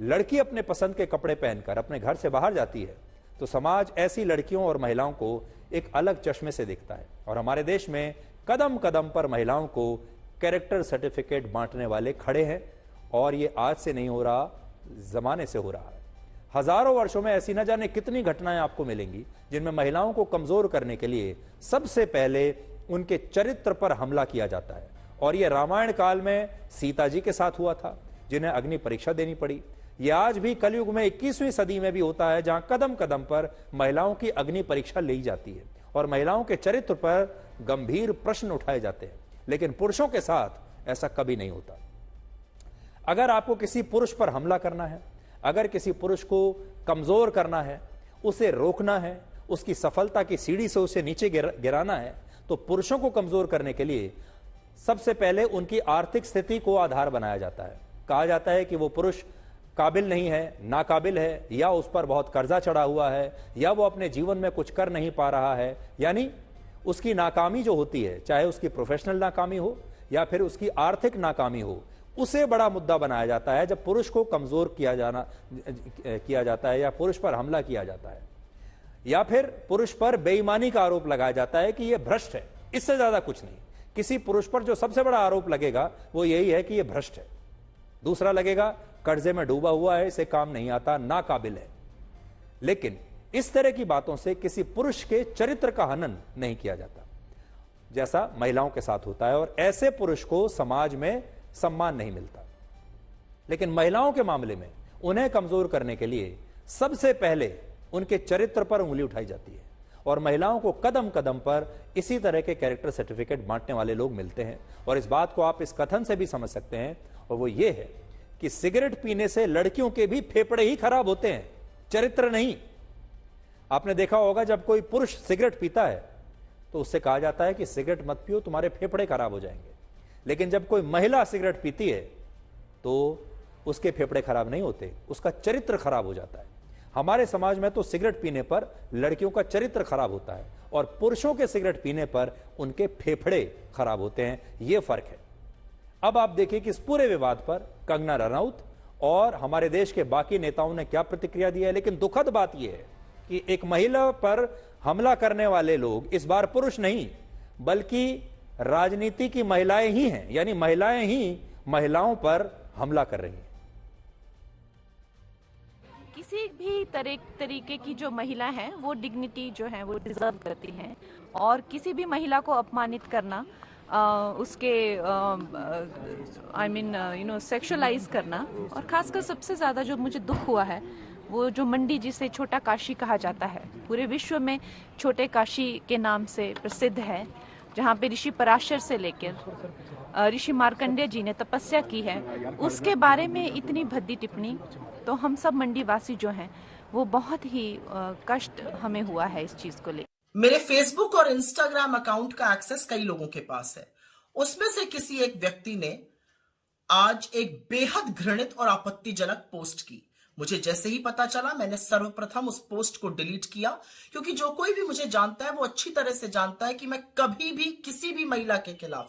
लड़की अपने पसंद के कपड़े पहनकर अपने घर से बाहर जाती है तो समाज ऐसी लड़कियों और महिलाओं को एक अलग चश्मे से देखता है और हमारे देश में कदम कदम पर महिलाओं को कैरेक्टर सर्टिफिकेट बांटने वाले खड़े हैं और ये आज से नहीं हो रहा, जमाने से हो रहा है। हजारों वर्षों में ऐसी न जाने कितनी घटनाएं आपको मिलेंगी जिनमें महिलाओं को कमजोर करने के लिए सबसे पहले उनके चरित्र पर हमला किया जाता है। और यह रामायण काल में सीता जी के साथ हुआ था, जिन्हें अग्नि परीक्षा देनी पड़ी। यह आज भी कलयुग में 21वीं सदी में भी होता है, जहां कदम कदम पर महिलाओं की अग्नि परीक्षा ली जाती है और महिलाओं के चरित्र पर गंभीर प्रश्न उठाए जाते हैं। लेकिन पुरुषों के साथ ऐसा कभी नहीं होता। अगर आपको किसी पुरुष पर हमला करना है, अगर किसी पुरुष को कमजोर करना है, उसे रोकना है, उसकी सफलता की सीढ़ी से उसे नीचे गिराना है, तो पुरुषों को कमजोर करने के लिए सबसे पहले उनकी आर्थिक स्थिति को आधार बनाया जाता है। कहा जाता है कि वो पुरुष काबिल नहीं है, नाकाबिल है, या उस पर बहुत कर्जा चढ़ा हुआ है, या वो अपने जीवन में कुछ कर नहीं पा रहा है। यानी उसकी नाकामी जो होती है, चाहे उसकी प्रोफेशनल नाकामी हो या फिर उसकी आर्थिक नाकामी हो, उसे बड़ा मुद्दा बनाया जाता है जब पुरुष को कमजोर किया जाता है या पुरुष पर हमला किया जाता है, या फिर पुरुष पर बेईमानी का आरोप लगाया जाता है कि यह भ्रष्ट है। इससे ज्यादा कुछ नहीं। किसी पुरुष पर जो सबसे बड़ा आरोप लगेगा वो यही है कि यह भ्रष्ट है। दूसरा लगेगा कर्जे में डूबा हुआ है, इसे काम नहीं आता, नाकाबिल है। लेकिन इस तरह की बातों से किसी पुरुष के चरित्र का हनन नहीं किया जाता, जैसा महिलाओं के साथ होता है, और ऐसे पुरुष को समाज में सम्मान नहीं मिलता। लेकिन महिलाओं के मामले में उन्हें कमजोर करने के लिए सबसे पहले उनके चरित्र पर उंगली उठाई जाती है, और महिलाओं को कदम कदम पर इसी तरह के कैरेक्टर सर्टिफिकेट बांटने वाले लोग मिलते हैं। और इस बात को आप इस कथन से भी समझ सकते हैं, और वो ये है कि सिगरेट पीने से लड़कियों के भी फेफड़े ही खराब होते हैं, चरित्र नहीं। आपने देखा होगा जब कोई पुरुष सिगरेट पीता है तो उससे कहा जाता है कि सिगरेट मत पियो, तुम्हारे फेफड़े खराब हो जाएंगे। लेकिन जब कोई महिला सिगरेट पीती है तो उसके फेफड़े खराब नहीं होते, उसका चरित्र खराब हो जाता है। हमारे समाज में तो सिगरेट पीने पर लड़कियों का चरित्र खराब होता है और पुरुषों के सिगरेट पीने पर उनके फेफड़े खराब होते हैं। यह फर्क है। अब आप देखिए कि इस पूरे विवाद पर कंगना रनौत और हमारे देश के बाकी नेताओं ने क्या प्रतिक्रिया दी है। लेकिन दुखद बात यह है कि एक महिला पर हमला करने वाले लोग इस बार पुरुष नहीं बल्कि राजनीति की महिलाएं ही हैं, यानी महिलाएं ही महिलाओं पर हमला कर रही हैं। किसी भी तरीके की जो महिला है वो डिग्निटी जो है वो डिजर्व करती है, और किसी भी महिला को अपमानित करना, उसके सेक्सुअलाइज करना, और खासकर सबसे ज्यादा जो मुझे दुख हुआ है वो जो मंडी जिसे छोटा काशी कहा जाता है, पूरे विश्व में छोटे काशी के नाम से प्रसिद्ध है, जहाँ पे ऋषि पराशर से लेकर ऋषि मार्कंडेय जी ने तपस्या की है, उसके बारे में इतनी भद्दी टिप्पणी, तो हम सब मंडीवासी जो हैं वो बहुत ही कष्ट हमें हुआ है इस चीज को लेकर। मेरे फेसबुक और इंस्टाग्राम अकाउंट का एक्सेस कई लोगों के पास है। उसमें से किसी एक व्यक्ति ने आज एक बेहद घृणित और आपत्तिजनक पोस्ट की। मुझे जैसे ही पता चला मैंने सर्वप्रथम उस पोस्ट को डिलीट किया, क्योंकि जो कोई भी मुझे जानता है वो अच्छी तरह से जानता है कि मैं कभी भी किसी भी महिला के खिलाफ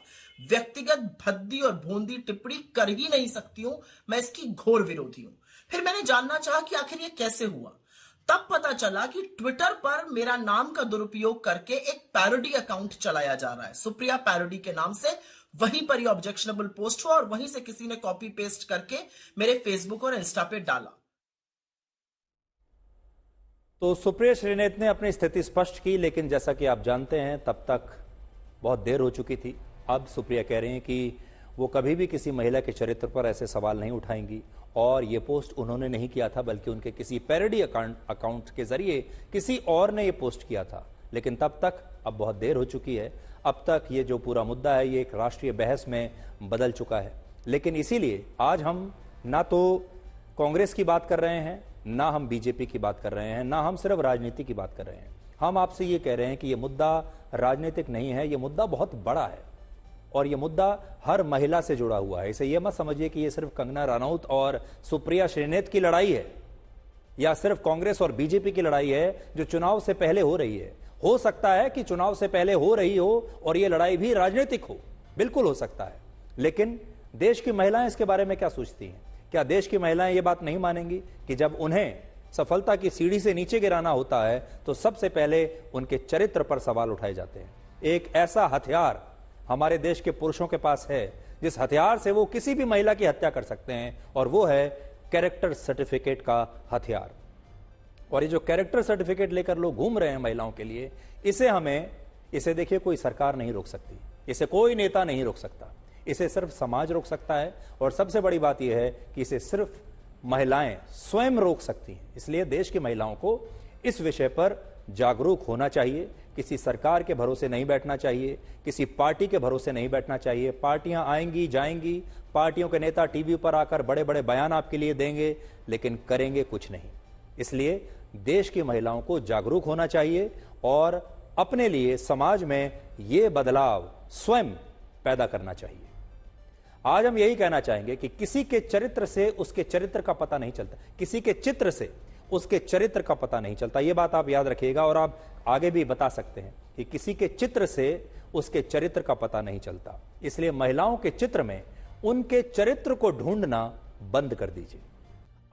व्यक्तिगत भद्दी और भोंदी टिप्पणी कर ही नहीं सकती हूं। मैं इसकी घोर विरोधी हूं। फिर मैंने जानना चाहा कि आखिर ये कैसे हुआ। तब पता चला कि ट्विटर पर मेरा नाम का दुरुपयोग करके एक पैरोडी अकाउंट चलाया जा रहा है, सुप्रिया पैरोडी के नाम से। वहीं पर ये ऑब्जेक्शनेबल पोस्ट हुआ और वहीं से किसी ने कॉपी पेस्ट करके मेरे फेसबुक और इंस्टा पे डाला। तो सुप्रिया श्रीनेत ने अपनी स्थिति स्पष्ट की, लेकिन जैसा कि आप जानते हैं तब तक बहुत देर हो चुकी थी। अब सुप्रिया कह रही हैं कि वो कभी भी किसी महिला के चरित्र पर ऐसे सवाल नहीं उठाएंगी, और ये पोस्ट उन्होंने नहीं किया था बल्कि उनके किसी पैरोडी अकाउंट के जरिए किसी और ने ये पोस्ट किया था। लेकिन तब तक अब बहुत देर हो चुकी है। अब तक ये जो पूरा मुद्दा है ये एक राष्ट्रीय बहस में बदल चुका है। लेकिन इसीलिए आज हम ना तो कांग्रेस की बात कर रहे हैं, ना हम बीजेपी की बात कर रहे हैं, ना हम सिर्फ राजनीति की बात कर रहे हैं। हम आपसे ये कह रहे हैं कि ये मुद्दा राजनीतिक नहीं है, ये मुद्दा बहुत बड़ा है और ये मुद्दा हर महिला से जुड़ा हुआ है। इसे ये मत समझिए कि ये सिर्फ कंगना रनौत और सुप्रिया श्रीनेत की लड़ाई है या सिर्फ कांग्रेस और बीजेपी की लड़ाई है जो चुनाव से पहले हो रही है। हो सकता है कि चुनाव से पहले हो रही हो और ये लड़ाई भी राजनीतिक हो, बिल्कुल हो सकता है। लेकिन देश की महिलाएं इसके बारे में क्या सोचती हैं? क्या देश की महिलाएं ये बात नहीं मानेंगी कि जब उन्हें सफलता की सीढ़ी से नीचे गिराना होता है तो सबसे पहले उनके चरित्र पर सवाल उठाए जाते हैं। एक ऐसा हथियार हमारे देश के पुरुषों के पास है जिस हथियार से वो किसी भी महिला की हत्या कर सकते हैं, और वो है कैरेक्टर सर्टिफिकेट का हथियार। और ये जो कैरेक्टर सर्टिफिकेट लेकर लोग घूम रहे हैं महिलाओं के लिए, इसे देखिए कोई सरकार नहीं रोक सकती, इसे कोई नेता नहीं रोक सकता, इसे सिर्फ समाज रोक सकता है। और सबसे बड़ी बात यह है कि इसे सिर्फ महिलाएं स्वयं रोक सकती हैं। इसलिए देश की महिलाओं को इस विषय पर जागरूक होना चाहिए। किसी सरकार के भरोसे नहीं बैठना चाहिए, किसी पार्टी के भरोसे नहीं बैठना चाहिए। पार्टियां आएंगी जाएंगी, पार्टियों के नेता टीवी पर आकर बड़े बड़े बयान आपके लिए देंगे, लेकिन करेंगे कुछ नहीं। इसलिए देश की महिलाओं को जागरूक होना चाहिए और अपने लिए समाज में ये बदलाव स्वयं पैदा करना चाहिए। आज हम यही कहना चाहेंगे कि किसी के चरित्र से उसके चरित्र का पता नहीं चलता, किसी के चित्र से उसके चरित्र का पता नहीं चलता। यह बात आप याद रखिएगा और आप आगे भी बता सकते हैं कि किसी के चित्र से उसके चरित्र का पता नहीं चलता। इसलिए महिलाओं के चित्र में उनके चरित्र को ढूंढना बंद कर दीजिए।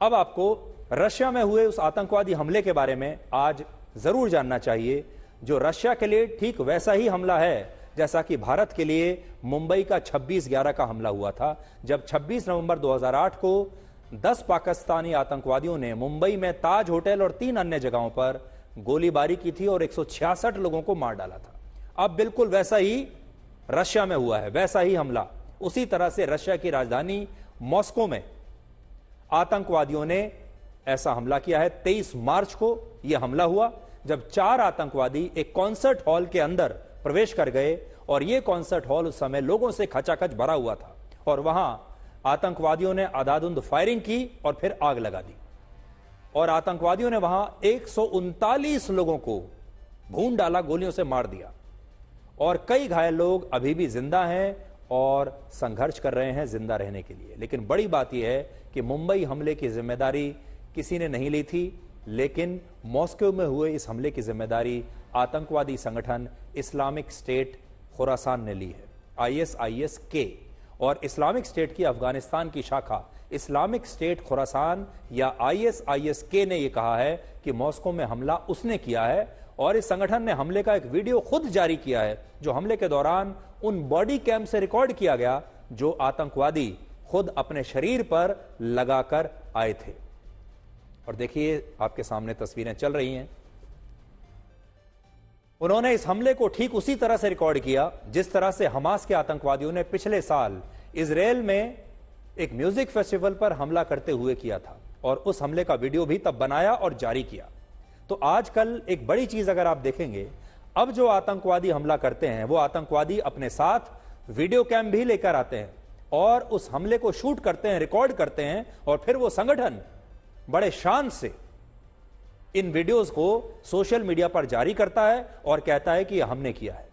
अब आपको रशिया में हुए उस आतंकवादी हमले के बारे में आज जरूर जानना चाहिए, जो रशिया के लिए ठीक वैसा ही हमला है जैसा कि भारत के लिए मुंबई का 26/11 का हमला हुआ था, जब 26 नवंबर 2008 को 10 पाकिस्तानी आतंकवादियों ने मुंबई में ताज होटल और 3 अन्य जगहों पर गोलीबारी की थी और 166 लोगों को मार डाला था। अब बिल्कुल वैसा ही रशिया में हुआ है, वैसा ही हमला। उसी तरह से रशिया की राजधानी मॉस्को में आतंकवादियों ने ऐसा हमला किया है। 23 मार्च को यह हमला हुआ जब 4 आतंकवादी एक कॉन्सर्ट हॉल के अंदर प्रवेश कर गए और यह कॉन्सर्ट हॉल उस समय लोगों से खचाखच भरा हुआ था और वहां आतंकवादियों ने अंधाधुंध फायरिंग की और फिर आग लगा दी और आतंकवादियों ने वहां 139 लोगों को भून डाला, गोलियों से मार दिया और कई घायल लोग अभी भी जिंदा हैं और संघर्ष कर रहे हैं जिंदा रहने के लिए। लेकिन बड़ी बात यह है कि मुंबई हमले की जिम्मेदारी किसी ने नहीं ली थी, लेकिन मॉस्को में हुए इस हमले की जिम्मेदारी आतंकवादी संगठन इस्लामिक स्टेट खुरासान ने ली है, ISIS-K। और इस्लामिक स्टेट की अफगानिस्तान की शाखा इस्लामिक स्टेट खुरासान या ISIS-K ने यह कहा है कि मॉस्को में हमला उसने किया है और इस संगठन ने हमले का एक वीडियो खुद जारी किया है, जो हमले के दौरान उन बॉडी कैम से रिकॉर्ड किया गया जो आतंकवादी खुद अपने शरीर पर लगाकर आए थे। और देखिए आपके सामने तस्वीरें चल रही हैं। उन्होंने इस हमले को ठीक उसी तरह से रिकॉर्ड किया जिस तरह से हमास के आतंकवादियों ने पिछले साल इजराइल में एक म्यूजिक फेस्टिवल पर हमला करते हुए किया था और उस हमले का वीडियो भी तब बनाया और जारी किया। तो आजकल एक बड़ी चीज अगर आप देखेंगे, अब जो आतंकवादी हमला करते हैं वो आतंकवादी अपने साथ वीडियो कैम भी लेकर आते हैं और उस हमले को शूट करते हैं, रिकॉर्ड करते हैं और फिर वो संगठन बड़े शान से इन वीडियोस को सोशल मीडिया पर जारी करता है और कहता है कि यह हमने किया है।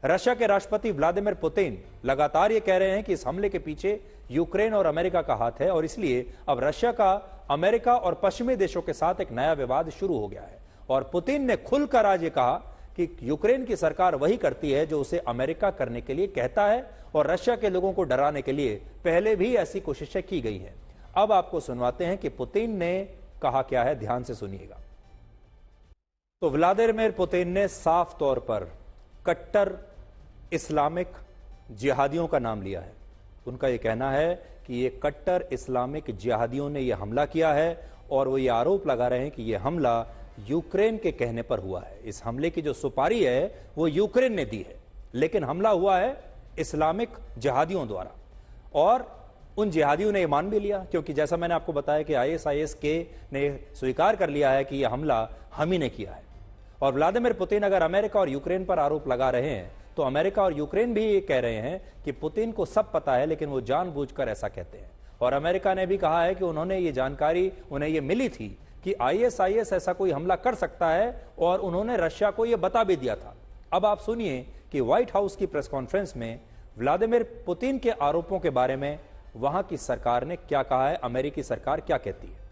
रशिया के राष्ट्रपति व्लादिमीर पुतिन लगातार यह कह रहे हैं कि इस हमले के पीछे यूक्रेन और अमेरिका का हाथ है और इसलिए अब रशिया का अमेरिका और पश्चिमी देशों के साथ एक नया विवाद शुरू हो गया है। और पुतिन ने खुलकर आज ये कहा कि यूक्रेन की सरकार वही करती है जो उसे अमेरिका करने के लिए कहता है और रशिया के लोगों को डराने के लिए पहले भी ऐसी कोशिशें की गई हैं। अब आपको सुनवाते हैं कि पुतिन ने कहा क्या है, ध्यान से सुनिएगा। तो व्लादिमीर पुतिन ने साफ तौर पर कट्टर इस्लामिक जिहादियों का नाम लिया है। उनका यह कहना है कि ये कट्टर इस्लामिक जिहादियों ने यह हमला किया है और वो ये आरोप लगा रहे हैं कि यह हमला यूक्रेन के कहने पर हुआ है। इस हमले की जो सुपारी है वो यूक्रेन ने दी है, लेकिन हमला हुआ है इस्लामिक जिहादियों द्वारा और उन जिहादियों ने यह मान भी लिया, क्योंकि जैसा मैंने आपको बताया कि ISIS-K ने स्वीकार कर लिया है कि यह हमला हम ही ने किया है। और व्लादिमीर पुतिन अगर अमेरिका और यूक्रेन पर आरोप लगा रहे हैं तो अमेरिका और यूक्रेन भी ये कह रहे हैं कि पुतिन को सब पता है लेकिन वो जानबूझकर ऐसा कहते हैं। और अमेरिका ने भी कहा है कि उन्होंने ये जानकारी उन्हें ये मिली थी कि ISIS ऐसा कोई हमला कर सकता है और उन्होंने रशिया को यह बता भी दिया था। अब आप सुनिए कि व्हाइट हाउस की प्रेस कॉन्फ्रेंस में व्लादिमीर पुतिन के आरोपों के बारे में वहां की सरकार ने क्या कहा है, अमेरिकी सरकार क्या कहती है।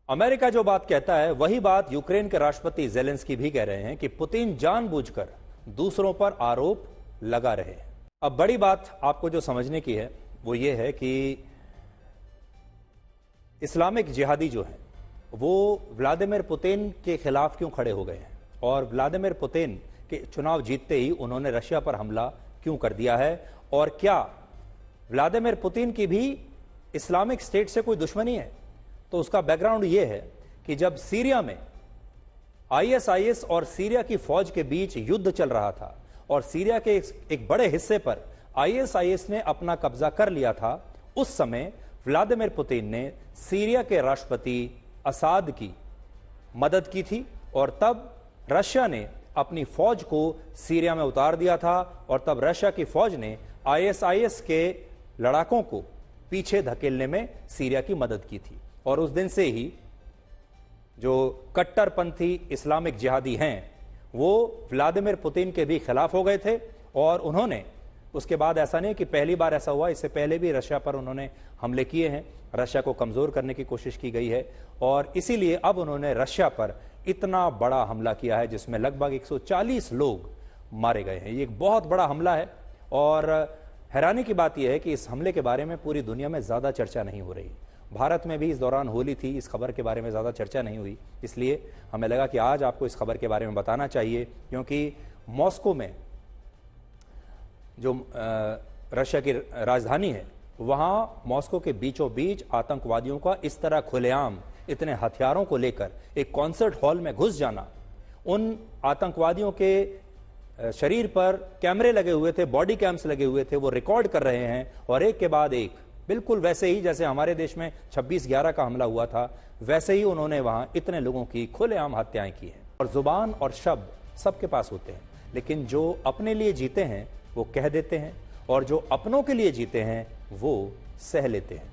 अमेरिका जो बात कहता है वही बात यूक्रेन के राष्ट्रपति ज़ेलेंस्की भी कह रहे हैं कि पुतिन जानबूझकर दूसरों पर आरोप लगा रहे हैं। अब बड़ी बात आपको जो समझने की है वो ये है कि इस्लामिक जिहादी जो हैं वो व्लादिमीर पुतिन के खिलाफ क्यों खड़े हो गए हैं और व्लादिमीर पुतिन के चुनाव जीतते ही उन्होंने रशिया पर हमला क्यों कर दिया है और क्या व्लादिमीर पुतिन की भी इस्लामिक स्टेट से कोई दुश्मनी है। तो उसका बैकग्राउंड यह है कि जब सीरिया में आईएसआईएस और सीरिया की फौज के बीच युद्ध चल रहा था और सीरिया के एक बड़े हिस्से पर आईएसआईएस ने अपना कब्जा कर लिया था, उस समय व्लादिमीर पुतिन ने सीरिया के राष्ट्रपति असाद की मदद की थी और तब रशिया ने अपनी फौज को सीरिया में उतार दिया था और तब रशिया की फौज ने आईएसआईएस के लड़ाकों को पीछे धकेलने में सीरिया की मदद की थी। और उस दिन से ही जो कट्टरपंथी इस्लामिक जिहादी हैं वो व्लादिमीर पुतिन के भी खिलाफ हो गए थे और उन्होंने उसके बाद, ऐसा नहीं कि पहली बार ऐसा हुआ, इससे पहले भी रशिया पर उन्होंने हमले किए हैं, रशिया को कमजोर करने की कोशिश की गई है और इसीलिए अब उन्होंने रशिया पर इतना बड़ा हमला किया है जिसमें लगभग 140 लोग मारे गए हैं। ये एक बहुत बड़ा हमला है और हैरानी की बात यह है कि इस हमले के बारे में पूरी दुनिया में ज्यादा चर्चा नहीं हो रही। भारत में भी इस दौरान होली थी, इस खबर के बारे में ज्यादा चर्चा नहीं हुई, इसलिए हमें लगा कि आज आपको इस खबर के बारे में बताना चाहिए, क्योंकि मॉस्को में जो रशिया की राजधानी है, वहां मॉस्को के बीचों बीच आतंकवादियों का इस तरह खुलेआम इतने हथियारों को लेकर एक कॉन्सर्ट हॉल में घुस जाना, उन आतंकवादियों के शरीर पर कैमरे लगे हुए थे, बॉडी कैम्स लगे हुए थे, वो रिकॉर्ड कर रहे हैं और एक के बाद एक, बिल्कुल वैसे ही जैसे हमारे देश में 26/11 का हमला हुआ था, वैसे ही उन्होंने वहां इतने लोगों की खुलेआम हत्याएं की हैं। और जुबान और शब्द सबके पास होते हैं, लेकिन जो अपने लिए जीते हैं वो कह देते हैं और जो अपनों के लिए जीते हैं वो सह लेते हैं।